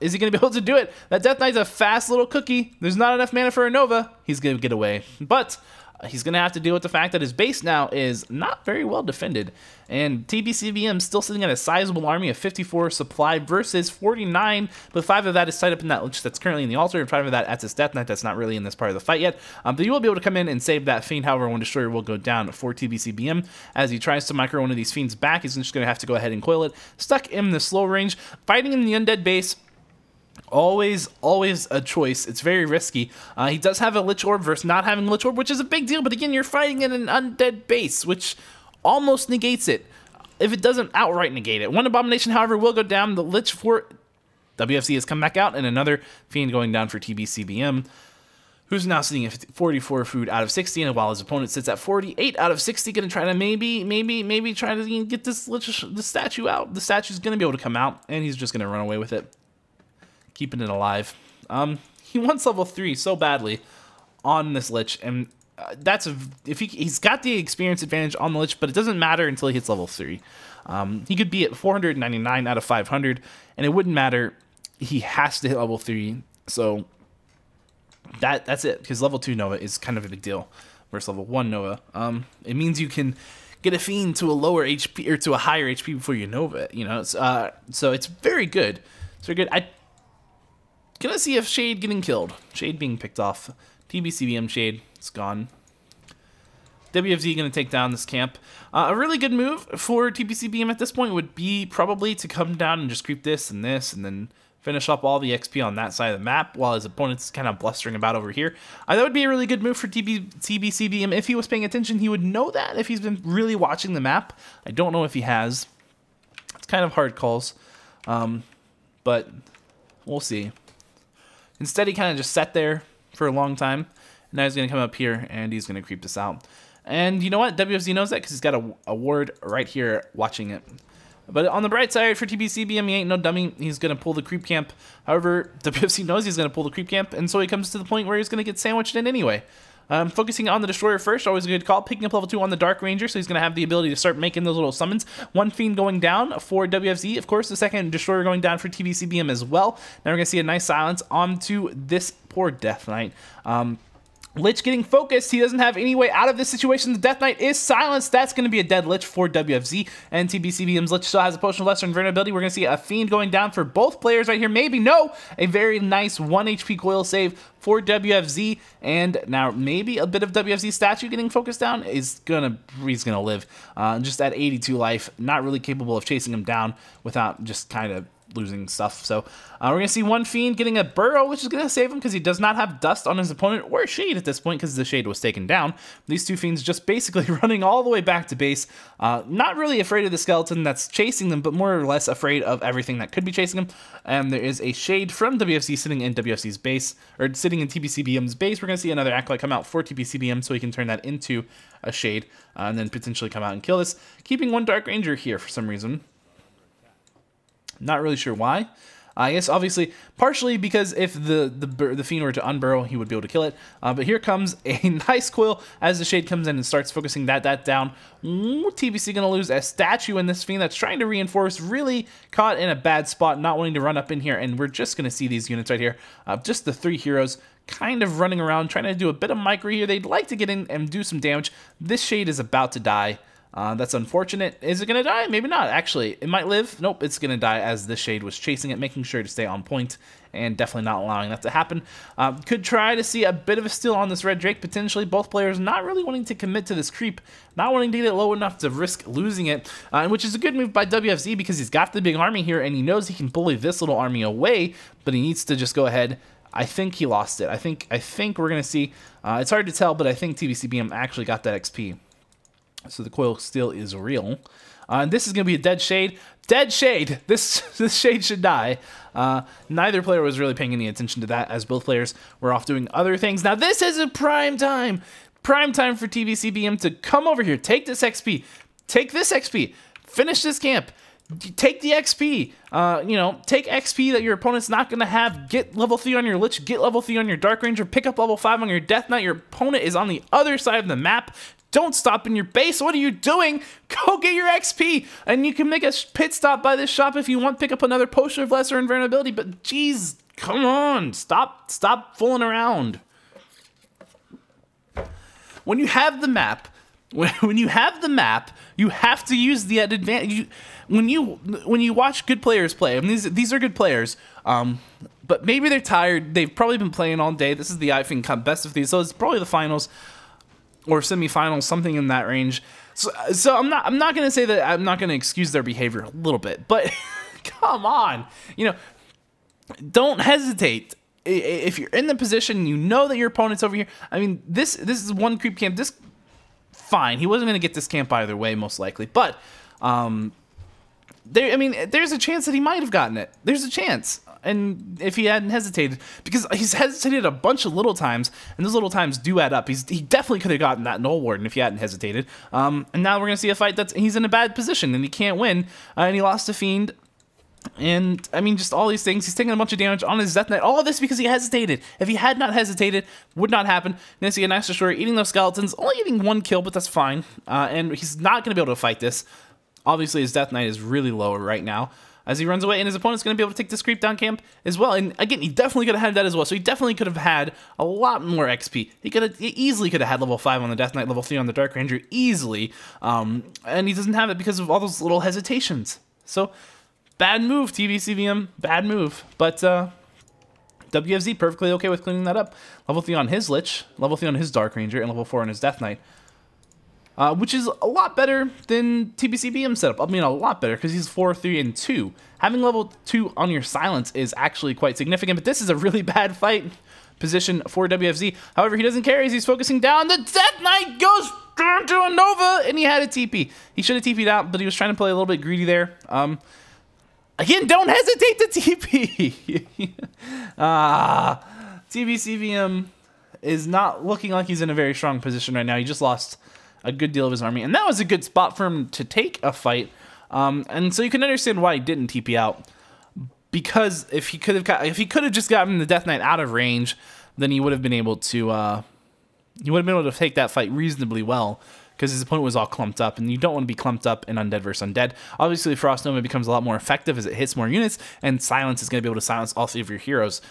Is he gonna be able to do it? That Death Knight's a fast little cookie. There's not enough mana for a Nova. He's gonna get away. But he's going to have to deal with the fact that his base now is not very well defended. And TBCBM still sitting at a sizable army of 54 supply versus 49, but 5 of that is tied up in that Lich that's currently in the altar, and 5 of that at this Death Knight that's not really in this part of the fight yet. But you will be able to come in and save that Fiend. However, one Destroyer will go down for TBCBM. As he tries to micro one of these Fiends back, he's just going to have to go ahead and coil it. Stuck in the slow range, fighting in the Undead base. Always a choice. It's very risky. He does have a Lich Orb versus not having a Lich Orb, which is a big deal, but again, you're fighting in an undead base, which almost negates it, if it doesn't outright negate it. One Abomination, however, will go down. The Lich for WFZ has come back out, and another Fiend going down for TBCBM, who's now sitting at 44 food out of 60, and while his opponent sits at 48 out of 60, going to try to maybe try to get this statue out. The statue's going to be able to come out, and he's just going to run away with it, keeping it alive. He wants level 3 so badly on this Lich, and he's got the experience advantage on the Lich, but it doesn't matter until he hits level 3. He could be at 499 out of 500, and it wouldn't matter. He has to hit level 3, so that's it, because level 2 Nova is kind of a big deal versus level 1 Nova. It means you can get a Fiend to a lower HP, or to a higher HP before you Nova it, you know? So it's very good. It's very good. Gonna see if Shade getting killed. Shade being picked off. TBCBM Shade, it's gone. WFZ gonna take down this camp. A really good move for TBCBM at this point would be probably to come down and just creep this, and then finish up all the XP on that side of the map while his opponent's kind of blustering about over here. That would be a really good move for TBCBM. If he was paying attention, he would know that if he's been really watching the map. I don't know if he has. It's kind of hard calls, but we'll see. Instead, he kind of just sat there for a long time. And now he's going to come up here, and he's going to creep this out. And you know what? WFZ knows that because he's got a ward right here watching it. But on the bright side for TBCBM, he ain't no dummy. He's going to pull the creep camp. However, WFZ knows he's going to pull the creep camp, and so he comes to the point where he's going to get sandwiched in anyway. Focusing on the Destroyer first, always a good call. Picking up level 2 on the Dark Ranger, so he's going to have the ability to start making those little summons. One Fiend going down for WFZ, of course. The second Destroyer going down for TBCBM as well. Now we're going to see a nice silence onto this poor Death Knight. Lich getting focused. He doesn't have any way out of this situation. The Death Knight is silenced. That's going to be a dead Lich for WFZ. And TBCBM's Lich still has a Potion of Lesser Invulnerability. We're going to see a Fiend going down for both players right here. Maybe, no. A very nice 1 HP coil save for WFZ. And now maybe a bit of WFZ statue getting focused down. He's going to live. Just at 82 life. Not really capable of chasing him down without just kind of losing stuff. So we're going to see one Fiend getting a Burrow, which is going to save him because he does not have Dust on his opponent or Shade at this point because the Shade was taken down. These two Fiends just basically running all the way back to base. Not really afraid of the skeleton that's chasing them, but more or less afraid of everything that could be chasing them. And there is a Shade from WFC sitting in WFC's base, or sitting in TBCBM's base. We're going to see another Acolyte come out for TBCBM so he can turn that into a Shade and then potentially come out and kill this. Keeping one Dark Ranger here for some reason. Not really sure why. I guess obviously partially because if the Fiend were to unburrow, he would be able to kill it. But here comes a nice coil as the Shade comes in and starts focusing that down. TBC gonna lose a statue in this Fiend that's trying to reinforce, really caught in a bad spot, not wanting to run up in here. And we're just gonna see these units right here. Just the 3 heroes kind of running around, trying to do a bit of micro here. They'd like to get in and do some damage. This Shade is about to die. That's unfortunate. Is it going to die? Maybe not. Actually, it might live. Nope, it's going to die as the Shade was chasing it, making sure to stay on point, and definitely not allowing that to happen. Could try to see a bit of a steal on this Red Drake, potentially. Both players not really wanting to commit to this creep, not wanting to get it low enough to risk losing it, which is a good move by WFZ because he's got the big army here, and he knows he can bully this little army away, but he needs to just go ahead. I think he lost it. I think we're going to see. It's hard to tell, but I think TBCBM actually got that XP. So the coil still is real. And this is going to be a dead Shade. Dead Shade! This Shade should die. Neither player was really paying any attention to that, as both players were off doing other things. Now this is a prime time! Prime time for TBCBM to come over here. Take this XP. Take this XP. Finish this camp. Take the XP. You know, take XP that your opponent's not going to have. Get level 3 on your Lich. Get level 3 on your Dark Ranger. Pick up level 5 on your Death Knight. Your opponent is on the other side of the map. Don't stop in your base. What are you doing? Go get your XP. And you can make a pit stop by this shop if you want. Pick up another Potion of Lesser Invulnerability. But geez, come on. Stop fooling around. When you have the map, when you have the map, you have to use the advantage. When you watch good players play, I mean, these are good players, but maybe they're tired. They've probably been playing all day. This is the ifeng Cup best of these, so it's probably the finals or semifinals, something in that range. So I'm not gonna say that I'm not gonna excuse their behavior a little bit, but come on, you know, don't hesitate. If you're in the position, you know that your opponent's over here. I mean, this is one creep camp. This fine. He wasn't gonna get this camp either way, most likely, but there's a chance that he might have gotten it. There's a chance. And if he hadn't hesitated, because he's hesitated a bunch of little times, and those little times do add up. He definitely could have gotten that Null Warden if he hadn't hesitated. And now we're going to see a fight he's in a bad position, and he can't win. And he lost to Fiend. And, I mean, just all these things. He's taking a bunch of damage on his Death Knight. All of this because he hesitated. If he had not hesitated, would not happen. Then see a nice destroyer eating those skeletons. Only getting 1 kill, but that's fine. And he's not going to be able to fight this. Obviously, his Death Knight is really low right now as he runs away, and his opponent's going to be able to take this creep down camp as well. And again, he definitely could have had that as well. So he definitely could have had a lot more XP. He easily could have had level 5 on the Death Knight, level 3 on the Dark Ranger, easily. And he doesn't have it because of all those little hesitations. So, bad move, TBCBM. Bad move. But WFZ perfectly okay with cleaning that up. Level 3 on his Lich, level 3 on his Dark Ranger, and level 4 on his Death Knight. Which is a lot better than TBCBM setup. I mean, a lot better, because he's 4, 3, and 2. Having level 2 on your Silence is actually quite significant, but this is a really bad fight position for WFZ. However, he doesn't care as he's focusing down. The Death Knight goes down to a Nova, and he had a TP. He should have TP'd out, but he was trying to play a little bit greedy there. Again, don't hesitate to TP. TBCBM is not looking like he's in a very strong position right now. He just lost a good deal of his army, and that was a good spot for him to take a fight. And so you can understand why he didn't TP out, because if he could have just gotten the Death Knight out of range, then he would have been able to take that fight reasonably well, because his opponent was all clumped up, and you don't want to be clumped up in Undead versus Undead. Obviously, Frost Nova becomes a lot more effective as it hits more units, and Silence is going to be able to silence all 3 of your heroes.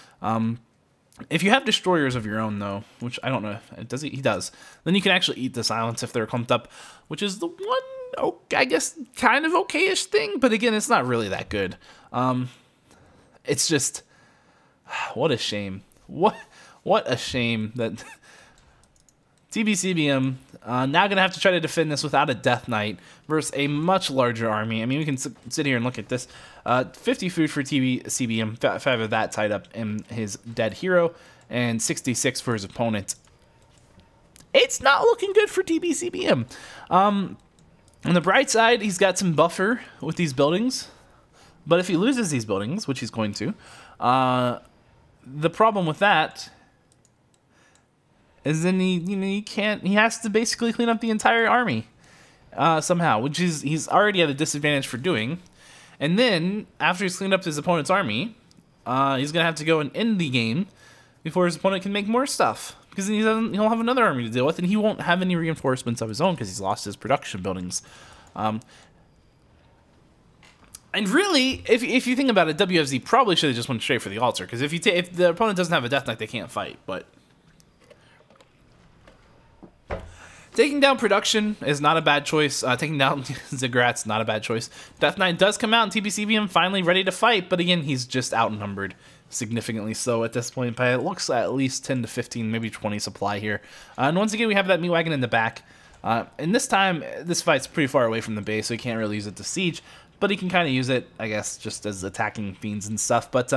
If you have destroyers of your own, though, which I don't know, he does, then you can actually eat the Silence if they're clumped up, which is the one, I guess, kind of okayish thing, but again, it's not really that good. It's just, what a shame. What a shame that TBCBM now going to have to try to defend this without a Death Knight versus a much larger army. I mean, we can sit here and look at this. 50 food for TBCBM, 5 of that tied up in his dead hero, and 66 for his opponent. It's not looking good for TBCBM. On the bright side, he's got some buffer with these buildings, but if he loses these buildings, which he's going to, the problem with that is then he has to basically clean up the entire army somehow, which he's already at a disadvantage for doing. And then after he's cleaned up his opponent's army, he's gonna have to go and end the game before his opponent can make more stuff, because he'll have another army to deal with, and he won't have any reinforcements of his own because he's lost his production buildings. And really, if you think about it, WFZ probably should have just went straight for the altar, because if the opponent doesn't have a Death Knight, they can't fight. But Taking down Production is not a bad choice. Taking down Ziggurat's not a bad choice. Death Knight does come out, and TBCBM finally ready to fight, but again, he's just outnumbered significantly so at this point. But it looks at least 10 to 15, maybe 20 supply here. And once again, we have that meat wagon in the back. And this time, this fight's pretty far away from the base, so he can't really use it to siege, but he can kind of use it, I guess, just as attacking fiends and stuff. But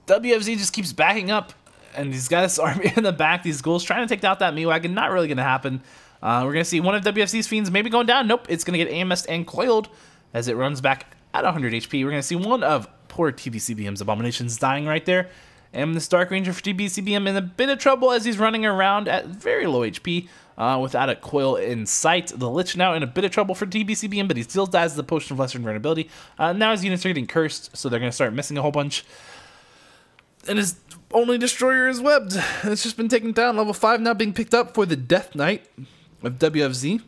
WFZ just keeps backing up. And he's got his army in the back. These ghouls trying to take out that meat wagon. Not really going to happen. We're going to see one of WFC's fiends maybe going down. Nope, it's going to get AMS'd and coiled as it runs back at 100 HP. We're going to see one of poor TBCBM's abominations dying right there. And this Dark Ranger for TBCBM in a bit of trouble as he's running around at very low HP without a coil in sight. The Lich now in a bit of trouble for TBCBM, but he still dies the Potion of Lesser Invulnerability. Now his units are getting cursed, so they're going to start missing a whole bunch. And his only destroyer is webbed. It's just been taken down. Level 5 now being picked up for the Death Knight of WFZ.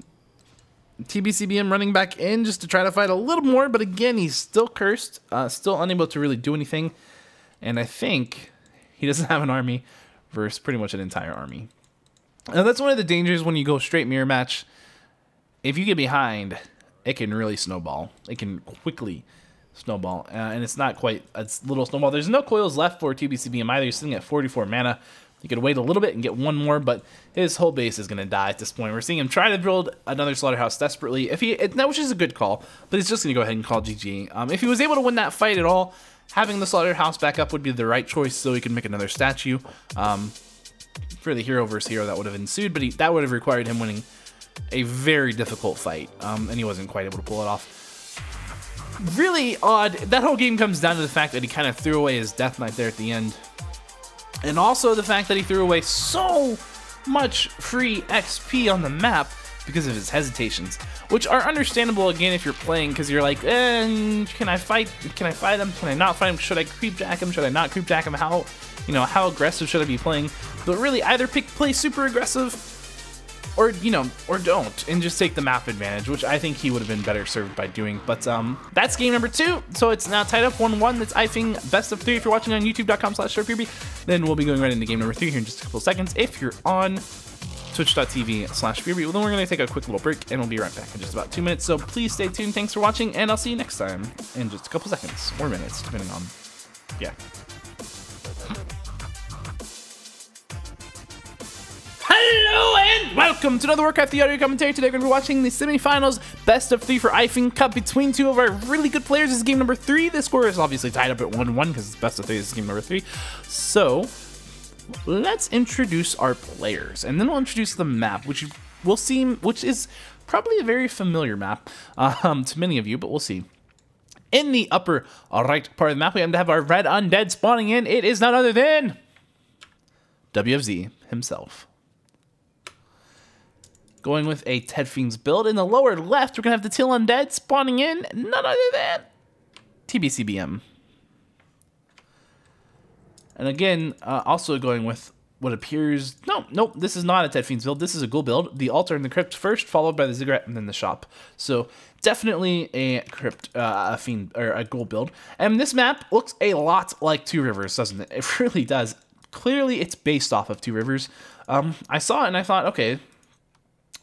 TBCBM running back in just to try to fight a little more, but again, he's still cursed, still unable to really do anything. And I think he doesn't have an army versus pretty much an entire army. Now that's one of the dangers when you go straight mirror match. If you get behind, it can really snowball. It can quickly snowball, and it's not quite a little snowball. There's no coils left for TBCBM either. He's sitting at 44 mana. You could wait a little bit and get one more, but his whole base is going to die at this point. We're seeing him try to build another slaughterhouse desperately, which is a good call, but he's just going to go ahead and call GG. If he was able to win that fight at all, having the slaughterhouse back up would be the right choice so he can make another statue. For the hero versus hero, that would have ensued, but that would have required him winning a very difficult fight, and he wasn't quite able to pull it off. Really odd. That whole game comes down to the fact that he kind of threw away his Death Knight there at the end. And also the fact that he threw away so much free XP on the map because of his hesitations, which are understandable again if you're playing, because you're like, can I fight? Can I fight him? Can I not fight him? Should I creep jack him? Should I not creep jack him? How aggressive should I be playing? But really, either play super aggressive, or don't, and just take the map advantage, which I think he would have been better served by doing. But that's game number 2, so it's now tied up 1-1. That's ifeng best of 3 if you're watching on youtube.com/SharpFury. Then we'll be going right into game number 3 here in just a couple seconds. If you're on twitch.tv/Fury, well, then we're going to take a quick little break, and we'll be right back in just about 2 minutes. So please stay tuned. Thanks for watching, and I'll see you next time in just a couple seconds, or minutes, depending on, yeah. Hello and welcome to another Warcraft the audio commentary. Today we're going to be watching the semifinals best of 3 for ifeng Cup between two of our really good players. This is game number 3. The score is obviously tied up at 1-1 because it's best of 3. This is game number 3. So let's introduce our players, and then we'll introduce the map, which is probably a very familiar map to many of you, but we'll see. In the upper right part of the map, we have our red undead spawning in. It is none other than WFZ himself. Going with a Ted Fiends build. In the lower left, we're going to have the Till Undead spawning in, none other than TBCBM. And again, also going with what appears... Nope, this is not a Ted Fiends build. This is a ghoul build. The altar and the crypt first, followed by the ziggurat, and then the shop. So definitely a crypt, a fiend, or a ghoul build. And this map looks a lot like Two Rivers, doesn't it? It really does. Clearly, it's based off of Two Rivers. I saw it and I thought, okay,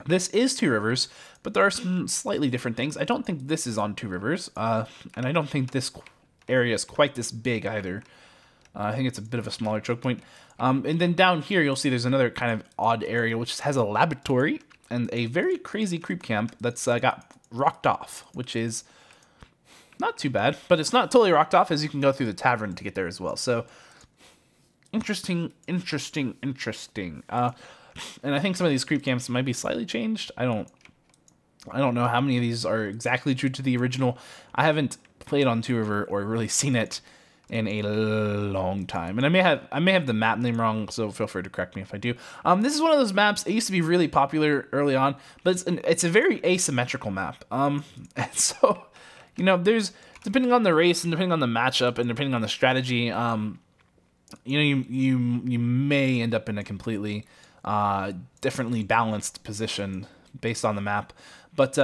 this is Two Rivers, but there are some slightly different things. I don't think this is on Two Rivers, and I don't think this area is quite this big either. I think it's a bit of a smaller choke point. And then down here, you'll see there's another kind of odd area, which has a laboratory and a very crazy creep camp that's got rocked off, which is not too bad, but it's not totally rocked off, as you can go through the tavern to get there as well. So interesting. And I think some of these creep camps might be slightly changed. I don't know how many of these are exactly true to the original. I haven't played on Two River or really seen it in a long time, and I may have the map name wrong, so feel free to correct me if I do. This is one of those maps. It used to be really popular early on, but it's a very asymmetrical map. And so, there's, depending on the race and depending on the matchup and depending on the strategy, you may end up in a completely differently balanced position based on the map, but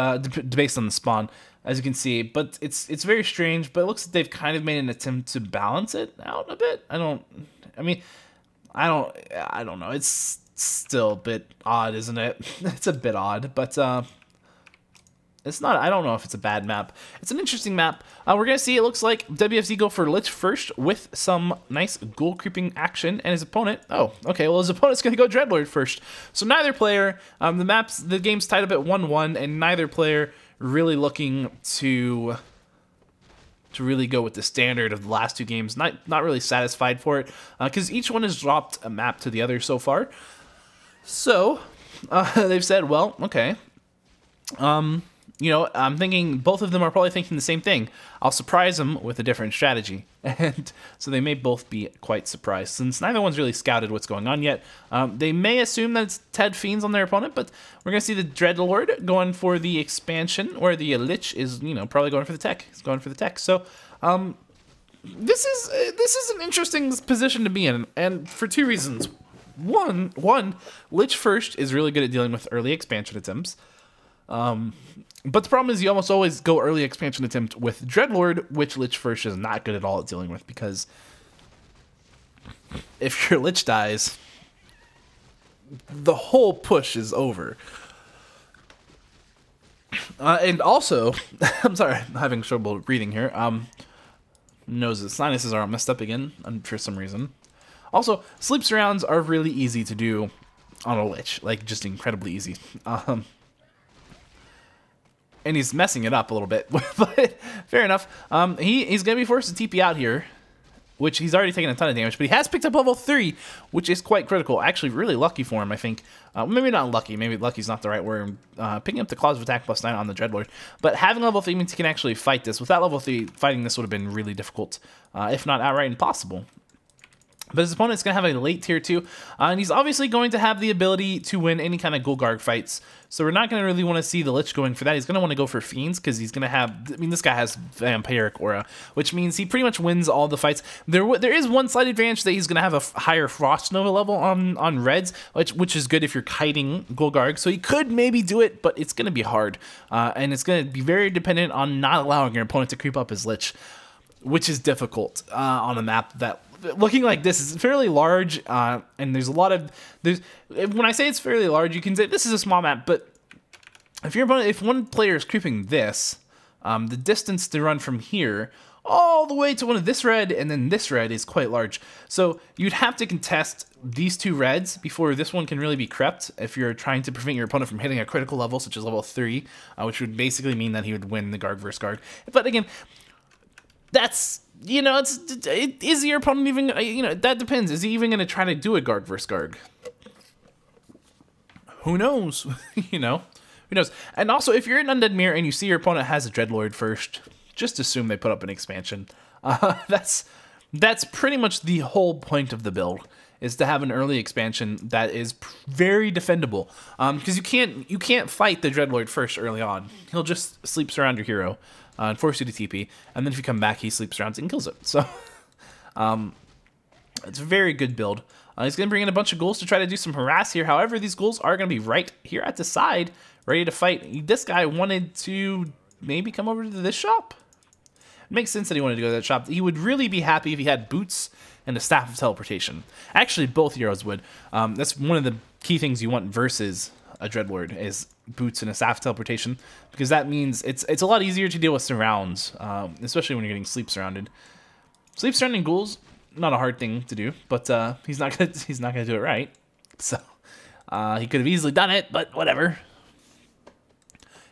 based on the spawn, as you can see. But it's very strange, but it looks like they've kind of made an attempt to balance it out a bit. I don't know. It's still a bit odd, isn't it? It's a bit odd, but it's not. I don't know if it's a bad map. It's an interesting map. We're gonna see. It looks like WFZ go for Lich first with some nice ghoul creeping action, and his opponent. Oh, okay. Well, his opponent's gonna go Dreadlord first. So neither player. The game's tied up at 1-1, and neither player really looking to really go with the standard of the last two games. Not really satisfied for it, because each one has dropped a map to the other so far. So they've said, well, okay. You know, I'm thinking both of them are probably thinking the same thing. I'll surprise them with a different strategy. And so they may both be quite surprised, since neither one's really scouted what's going on yet. They may assume that it's Ted Fiends on their opponent, but we're going to see the Dreadlord going for the expansion, or the Lich is, you know, probably going for the tech. He's going for the tech. So this is an interesting position to be in, and for two reasons. One, Lich first is really good at dealing with early expansion attempts. But the problem is you almost always go early expansion attempt with Dreadlord, which Lich first is not good at all at dealing with, because if your Lich dies, the whole push is over. And also, I'm sorry, I'm having trouble breathing here. Noses, sinuses are all messed up again for some reason. Also, sleep surrounds are really easy to do on a Lich, like just incredibly easy. And he's messing it up a little bit, but fair enough. He's going to be forced to TP out here, which he's already taken a ton of damage, but he has picked up level 3, which is quite critical. Actually, really lucky for him, I think. Maybe not lucky. Maybe lucky's not the right word. Picking up the Claws of Attack +9 on the Dreadlord. But having level 3 means he can actually fight this. Without level 3, fighting this would have been really difficult, if not outright impossible. But his opponent's going to have a late tier 2, and he's obviously going to have the ability to win any kind of Golgarg fights. So we're not going to really want to see the Lich going for that. He's going to want to go for Fiends, because he's going to have... I mean, this guy has Vampiric Aura, which means he pretty much wins all the fights. There is one slight advantage that he's going to have a higher Frost Nova level on Reds, which is good if you're kiting Golgarg. So he could maybe do it, but it's going to be hard. And it's going to be very dependent on not allowing your opponent to creep up his Lich, which is difficult on a map that... Looking like this is fairly large, and there's a lot of... When I say it's fairly large, you can say this is a small map, but if one player is creeping this, the distance to run from here all the way to one of this red and then this red is quite large. So you'd have to contest these two reds before this one can really be crept, if you're trying to prevent your opponent from hitting a critical level, such as level 3, which would basically mean that he would win the Garg versus Garg. But again, that's... You know, is your opponent even, you know, that depends. Is he even going to try to do a Garg versus Garg? Who knows? You know, who knows? And also, if you're in Undead Mirror and you see your opponent has a Dreadlord first, just assume they put up an expansion. That's pretty much the whole point of the build, is to have an early expansion that is very defendable. Because you can't fight the Dreadlord first early on. He'll just sleep surround your hero. And force you to TP, and then if you come back, he sleeps around and kills it. So, it's a very good build. He's going to bring in a bunch of ghouls to try to do some harass here. However, these ghouls are going to be right here at the side, ready to fight. This guy wanted to maybe come over to this shop. It makes sense that he wanted to go to that shop. He would really be happy if he had boots and a Staff of Teleportation. Actually, both heroes would. That's one of the key things you want versus a Dreadlord, is boots and a Staff of Teleportation, because that means it's a lot easier to deal with surrounds, especially when you're getting sleep surrounded. Sleep surrounding ghouls, not a hard thing to do, but he's not gonna do it right. So he could have easily done it, but whatever.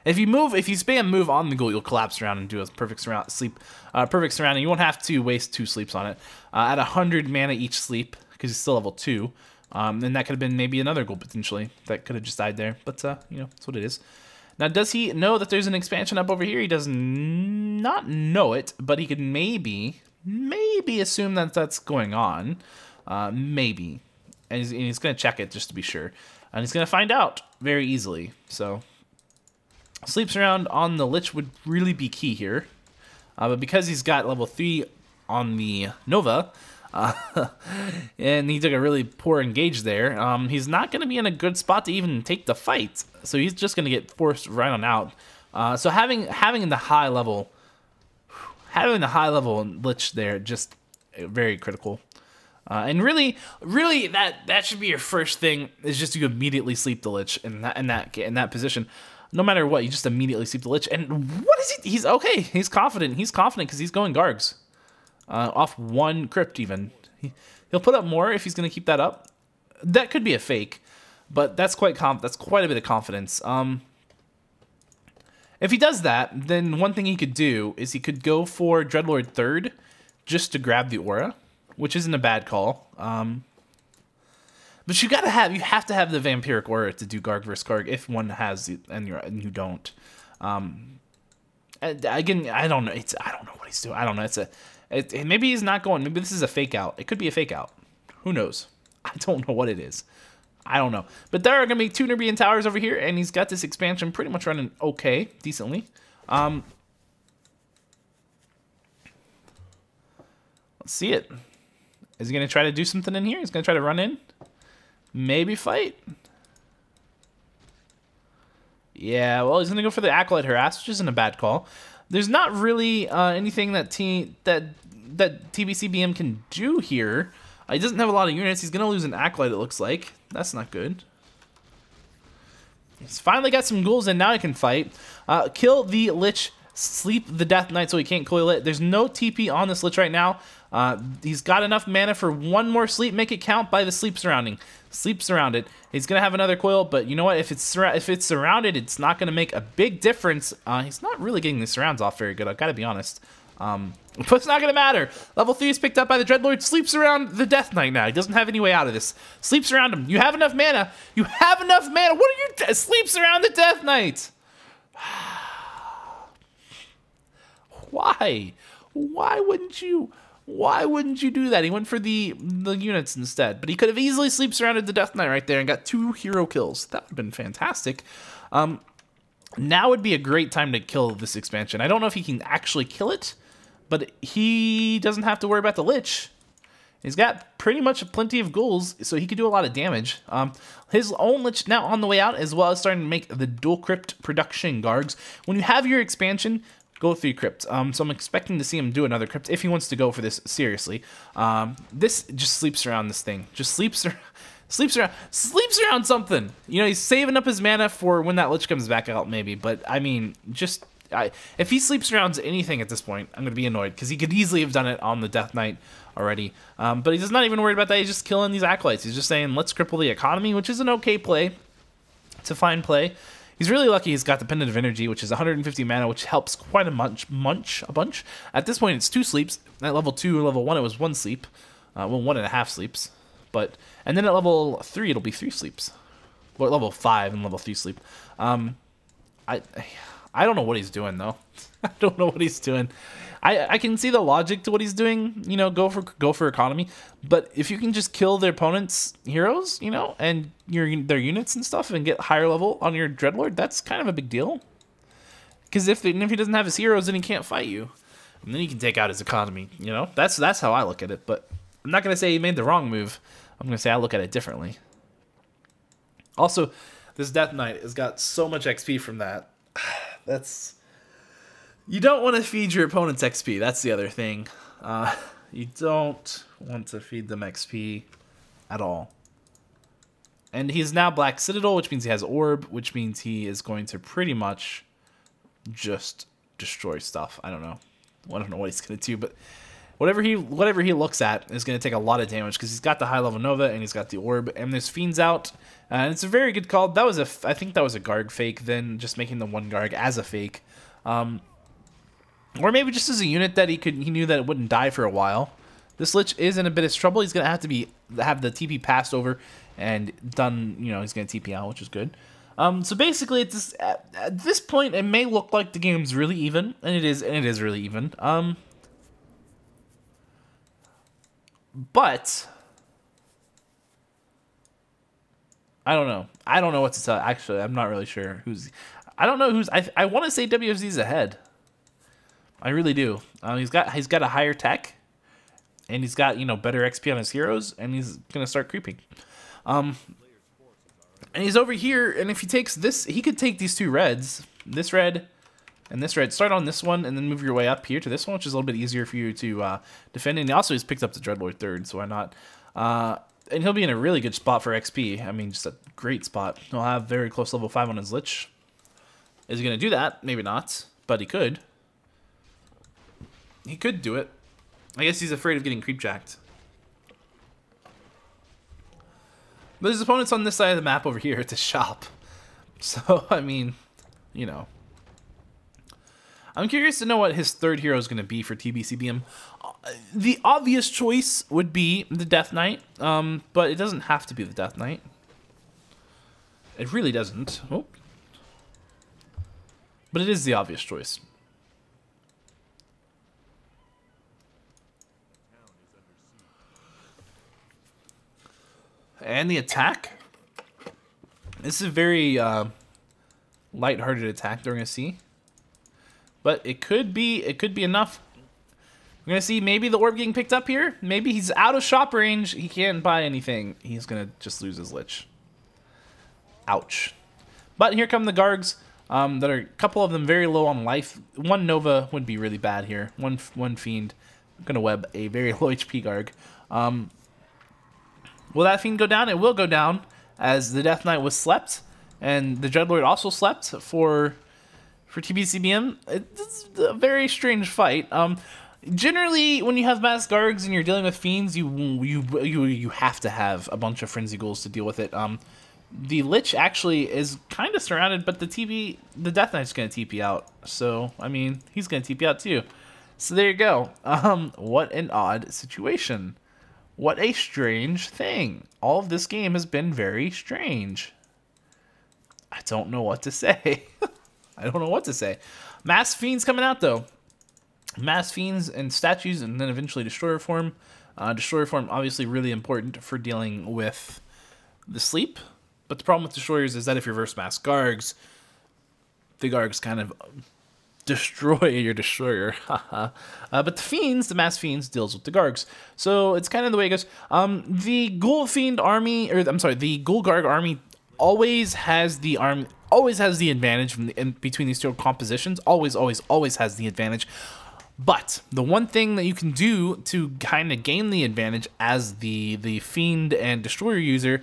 If you spam move on the ghoul, you'll collapse around and do a perfect surrounding. You won't have to waste 2 sleeps on it. At 100 mana each sleep, because he's still level 2. And that could have been maybe another ghoul potentially that could have just died there, but you know, that's what it is. Now, does he know that there's an expansion up over here? He does not know it, but he could maybe assume that that's going on, maybe, and he's going to check it just to be sure, and he's going to find out very easily. So, sleeps around on the Lich would really be key here, but because he's got level 3 on the Nova. And he took a really poor engage there. He's not going to be in a good spot to even take the fight, so he's just going to get forced right on out. So having the high level Lich there, just very critical. And really, that should be your first thing, is just you immediately sleep the Lich in that position. No matter what, you just immediately sleep the Lich. And what is he? He's okay. He's confident. He's confident because he's going Gargs. Off one crypt even. He'll put up more if he's going to keep that up. That could be a fake, but that's quite a bit of confidence. If he does that, then one thing he could do is he could go for Dreadlord 3rd just to grab the aura, which isn't a bad call. But you have to have the vampiric aura to do Garg versus Garg if one has it and you don't. Again, I don't know. I don't know what he's doing. I don't know. Maybe he's not going. Maybe this is a fake out. It could be a fake out. Who knows? I don't know what it is. I don't know. But there are going to be 2 Nubian towers over here, and he's got this expansion pretty much running okay, decently. Let's see it. Is he going to try to do something in here? He's going to try to run in? Maybe fight? Yeah, well, he's going to go for the Acolyte Harass, which isn't a bad call. There's not really anything that TBCBM can do here. He doesn't have a lot of units. He's going to lose an Acolyte, it looks like. That's not good. He's finally got some ghouls, and now he can fight. Kill the Lich, sleep the Death Knight so he can't coil it. There's no TP on this Lich right now. He's got enough mana for one more sleep. Make it count by the sleep surrounding. Sleep surrounded. He's going to have another coil, but you know what? If it's surrounded, it's not going to make a big difference. He's not really getting the surrounds off very good, I've got to be honest. But it's not going to matter. Level 3 is picked up by the Dreadlord. Sleeps around the Death Knight now. He doesn't have any way out of this. Sleeps around him. You have enough mana. You have enough mana. What are you... Sleeps around the Death Knight. Why? Why wouldn't you do that? He went for the units instead. But he could have easily sleep surrounded the Death Knight right there and got 2 hero kills. That would have been fantastic. Now would be a great time to kill this expansion. I don't know if he can actually kill it, but he doesn't have to worry about the Lich. He's got pretty much plenty of ghouls, so he could do a lot of damage. His own Lich now on the way out, as well as starting to make the dual crypt production Gargs. When you have your expansion, go through crypt. So I'm expecting to see him do another crypt if he wants to go for this seriously. This just sleeps around this thing. Just sleeps around something. You know, he's saving up his mana for when that Lich comes back out, maybe. But I mean, if he sleeps around anything at this point, I'm gonna be annoyed because he could easily have done it on the Death Knight already. But he's not even worried about that. He's just killing these acolytes. He's just saying, let's cripple the economy, which is an okay play. It's a fine play. He's really lucky he's got the Pendant of Energy, which is 150 mana, which helps quite a bunch. At this point, it's 2 sleeps. At level 2 or level 1, it was 1 sleep. Well, 1.5 sleeps. And then at level 3, it'll be 3 sleeps. Or level 5 and level 3 sleep. I don't know what he's doing, though. I don't know what he's doing. I can see the logic to what he's doing, you know, go for economy. But if you can just kill their opponent's heroes, you know, and their units and stuff and get higher level on your Dreadlord, that's kind of a big deal. Because if he doesn't have his heroes, then he can't fight you. And then he can take out his economy, you know? That's how I look at it. But I'm not going to say he made the wrong move. I'm going to say I look at it differently. Also, this Death Knight has got so much XP from that. You don't want to feed your opponent's XP. That's the other thing. You don't want to feed them XP at all. And he's now Black Citadel, which means he has Orb, which means he is going to pretty much just destroy stuff. I don't know. I don't know what he's going to do, but whatever he looks at is going to take a lot of damage because he's got the high level Nova and he's got the Orb, and there's Fiends out. And it's a very good call. I think that was a Garg fake, then just making the 1 Garg as a fake. Or maybe just as a unit that he knew that it wouldn't die for a while. This Lich is in a bit of trouble. He's gonna have the TP passed over and done. You know, he's gonna TP out, which is good. So basically, at this point, it may look like the game's really even, and it is really even. But I don't know. I don't know what to tell. Actually, I'm not really sure who's. I don't know who's. I want to say WFZ's ahead. I really do. He's got a higher tech, and he's got, you know, better XP on his heroes, and he's gonna start creeping. And he's over here, and if he takes this, he could take these 2 reds. This red, And this red, start on this one and then move your way up here to this one, which is a little bit easier for you to defend. And he also has picked up the Dreadlord third, so why not? And he'll be in a really good spot for XP. I mean, just a great spot. He'll have very close level 5 on his Lich. Is he going to do that? Maybe not, but he could. He could do it. I guess he's afraid of getting creep jacked. But his opponent's on this side of the map over here at the shop. So, I mean, you know. I'm curious to know what his third hero is going to be for TBCBM. The obvious choice would be the Death Knight, but it doesn't have to be the Death Knight. It really doesn't. Oh. But it is the obvious choice. And the attack. This is a very light-hearted attack during a C. But it could be enough. We're gonna see maybe the orb getting picked up here. Maybe he's out of shop range. He can't buy anything. He's gonna just lose his Lich. Ouch. But here come the Gargs. That are a couple of them very low on life. One Nova would be really bad here. One Fiend. I'm gonna web a very low HP Garg. Will that Fiend go down? It will go down, as the Death Knight was slept, and the Dreadlord also slept for TBCBM. It's a very strange fight. Generally, when you have mass Gargs and you're dealing with Fiends, you have to have a bunch of Frenzy Ghouls to deal with it. The Lich actually is kind of surrounded, but the Death Knight's going to TP out. So, I mean, he's going to TP out too. So there you go. What an odd situation. What a strange thing. All of this game has been very strange. I don't know what to say. I don't know what to say. Mass Fiends coming out, though. Mass Fiends and statues, and then eventually Destroyer form. Destroyer form, obviously really important for dealing with the sleep. But the problem with Destroyers is that if you reverse Mass Gargs, the Gargs kind of destroy your Destroyer. But the Fiends, the Mass Fiends, deals with the Gargs. So it's kind of the way it goes. The Ghoul Fiend army, or I'm sorry, the Ghoul Garg army always has the advantage between these two compositions. Always has the advantage. But the one thing that you can do to kind of gain the advantage as the Fiend and Destroyer user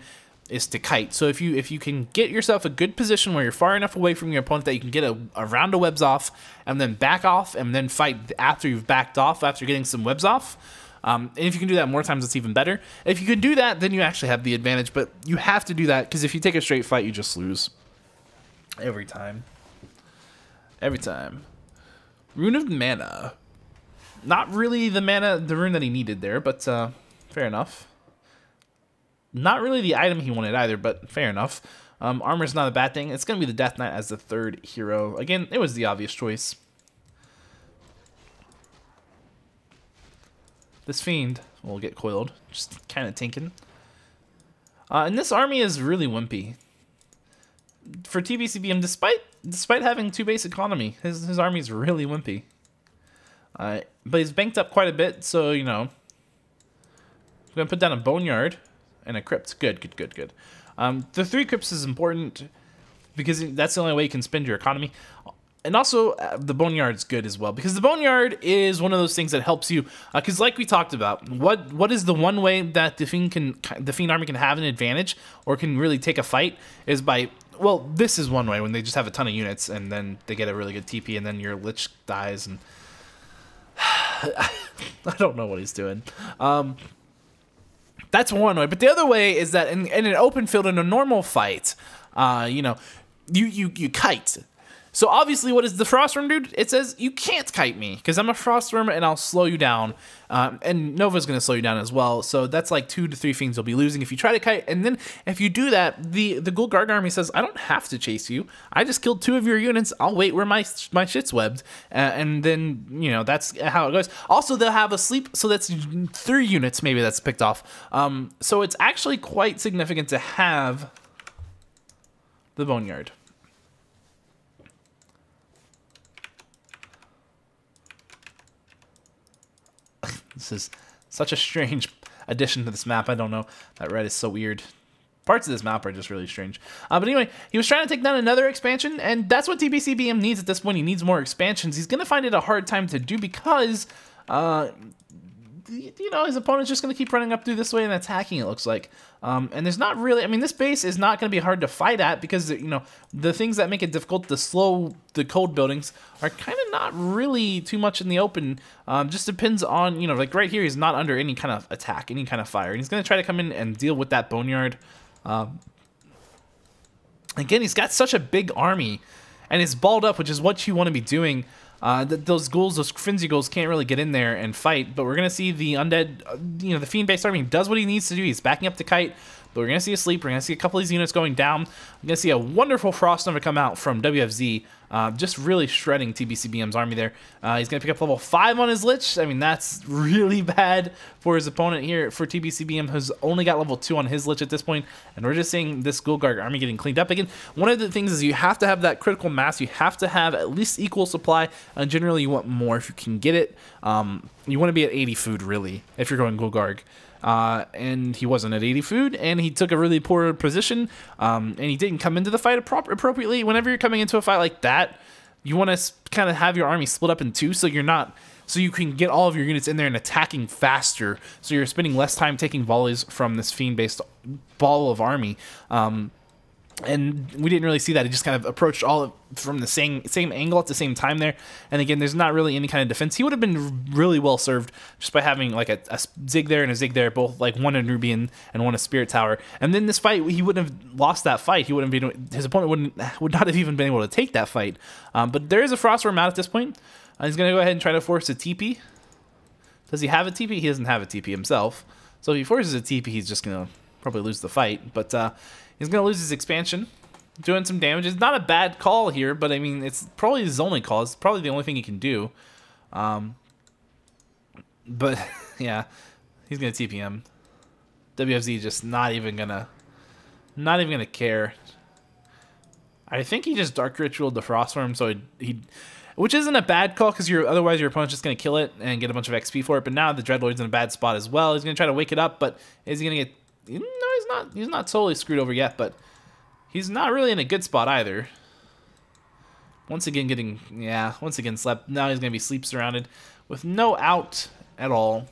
is to kite. So if you can get yourself a good position where you're far enough away from your opponent that you can get a round of webs off and then back off and then fight after you've backed off after getting some webs off. And if you can do that more times, it's even better. If you can do that, then you actually have the advantage. But you have to do that because if you take a straight fight, you just lose. Every time. Every time. Rune of Mana. Not really the rune that he needed there, but fair enough. Not really the item he wanted either, but fair enough. Armor's not a bad thing. It's going to be the Death Knight as the third hero. Again, it was the obvious choice. This Fiend will get coiled. Just kind of tinking. And this army is really wimpy. For TBCBM, despite having 2 base economy, his army is really wimpy. But he's banked up quite a bit, so, you know. We're going to put down a Boneyard and a Crypt. Good. The 3 Crypts is important because that's the only way you can spend your economy. And also, the Boneyard's good as well, because the Boneyard is one of those things that helps you, because like we talked about, what is the one way that the Fiend army can have an advantage, or can really take a fight, is by, well, this is one way, when they just have a ton of units, and then they get a really good TP, and then your Lich dies, and I don't know what he's doing. That's one way, but the other way is that in an open field, in a normal fight, you know, you kite. So obviously, what does the Frostworm do? It says, you can't kite me, because I'm a Frostworm and I'll slow you down. And Nova's going to slow you down as well. So that's like 2 to 3 Fiends you'll be losing if you try to kite. And then if you do that, the Ghoul Garg army says, I don't have to chase you. I just killed 2 of your units. I'll wait where my shit's webbed. And then, you know, that's how it goes. Also, they'll have a sleep, so that's 3 units maybe that's picked off. So it's actually quite significant to have the Boneyard. This is such a strange addition to this map. I don't know. That red is so weird. Parts of this map are just really strange. But anyway, he was trying to take down another expansion, and that's what TBCBM needs at this point. He needs more expansions. He's going to find it a hard time to do because, you know, his opponent's just going to keep running up through this way and attacking, it looks like. And there's not really, I mean, this base is not going to be hard to fight at because, you know, the things that make it difficult, the cold buildings, are kind of not really too much in the open. Just depends on, you know, like right here, he's not under any kind of attack, any kind of fire. And he's going to try to come in and deal with that boneyard. Again, he's got such a big army, and it's balled up, which is what you want to be doing. Those ghouls, those frenzy ghouls, can't really get in there and fight, but we're going to see the undead, you know, the fiend-based army does what he needs to do. He's backing up the kite, but we're going to see a sleep. We're going to see a couple of these units going down. We're going to see a wonderful Frost Nova come out from WFZ, just really shredding TBCBM's army there. He's going to pick up level 5 on his Lich. I mean, that's really bad for his opponent here, for TBCBM, who's only got level 2 on his Lich at this point, and we're just seeing this Gulgarg army getting cleaned up. Again, one of the things is you have to have that critical mass. You have to have at least equal supply, and generally you want more if you can get it. You want to be at 80 food, really, if you're going Gulgarg. And he wasn't at 80 food, and he took a really poor position, and he didn't come into the fight appropriately. Whenever you're coming into a fight like that, you want to kind of have your army split up in two, so you can get all of your units in there and attacking faster, so you're spending less time taking volleys from this fiend-based ball of army. And we didn't really see that. He just kind of approached all from the same angle at the same time there. And again, there's not really any kind of defense. He would have been really well served just by having like a Zig there and a Zig there, both like one in Rubian and one in Spirit Tower. And then this fight, he wouldn't have lost that fight. He wouldn't be, his opponent would not have even been able to take that fight. But there is a Frostworm out at this point. He's going to go ahead and try to force a TP. Does he have a TP? He doesn't have a TP himself. So if he forces a TP, he's just going to probably lose the fight. But he's going to lose his expansion, doing some damage. It's not a bad call here, but I mean, it's probably his only call. It's probably the only thing he can do. But yeah, he's going to TP him. WFZ just not even gonna care. I think he just Dark Ritualed the Frostworm, so he which isn't a bad call because otherwise your opponent's just gonna kill it and get a bunch of XP for it. But now the Dreadlord's in a bad spot as well. He's gonna try to wake it up, but is he gonna get? No, he's not. He's not totally screwed over yet, but he's not really in a good spot either. Once again slept. Now he's gonna be sleep surrounded with no out at all.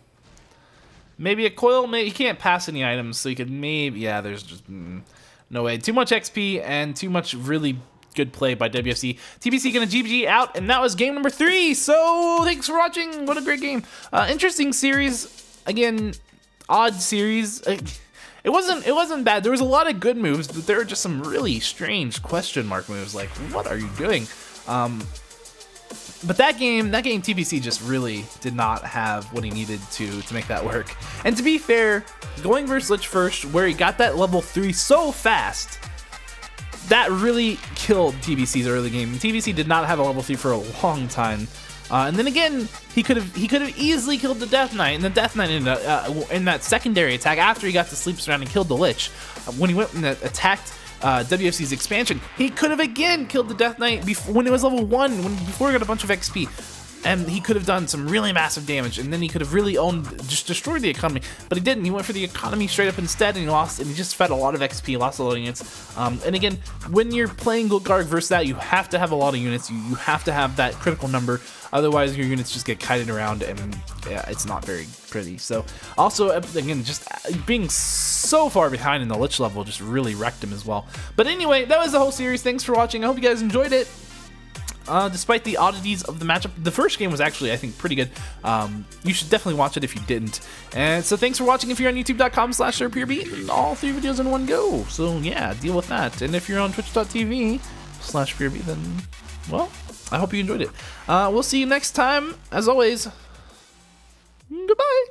Maybe a coil. Maybe he can't pass any items, so he could maybe. Yeah, there's just no way. Too much XP and too much really good play by WFC. TBC gonna GG out, and that was game number 3. So thanks for watching. What a great game. Interesting series. Again, odd series. It wasn't bad. There was a lot of good moves, but there were just some really strange question mark moves. Like, what are you doing? But that game TBC just really did not have what he needed to make that work. And to be fair, going versus Lich first, where he got that level 3 so fast, that really killed TBC's early game. TBC did not have a level 3 for a long time. And then again, he could have easily killed the Death Knight, and the Death Knight in that secondary attack after he got the sleep surround and killed the Lich. When he went and attacked WFC's expansion, he could have again killed the Death Knight when it was level 1, before he got a bunch of XP. And he could have done some really massive damage, and then he could have really just destroyed the economy. But he didn't. He went for the economy straight up instead, and he lost, and he just fed a lot of XP, lost a lot of units. And again, when you're playing Gulgarg versus that, you have to have a lot of units. You have to have that critical number. Otherwise, your units just get kited around, and yeah, it's not very pretty. So, also, again, just being so far behind in the Lich level just really wrecked him as well. But anyway, that was the whole series. Thanks for watching. I hope you guys enjoyed it. Despite the oddities of the matchup, the first game was actually, I think, pretty good. You should definitely watch it if you didn't. And so thanks for watching. If you're on youtube.com/SirPureBeat, all 3 videos in one go. So yeah, deal with that. And if you're on twitch.tv/PureBeat, then, well, I hope you enjoyed it. We'll see you next time. As always, goodbye.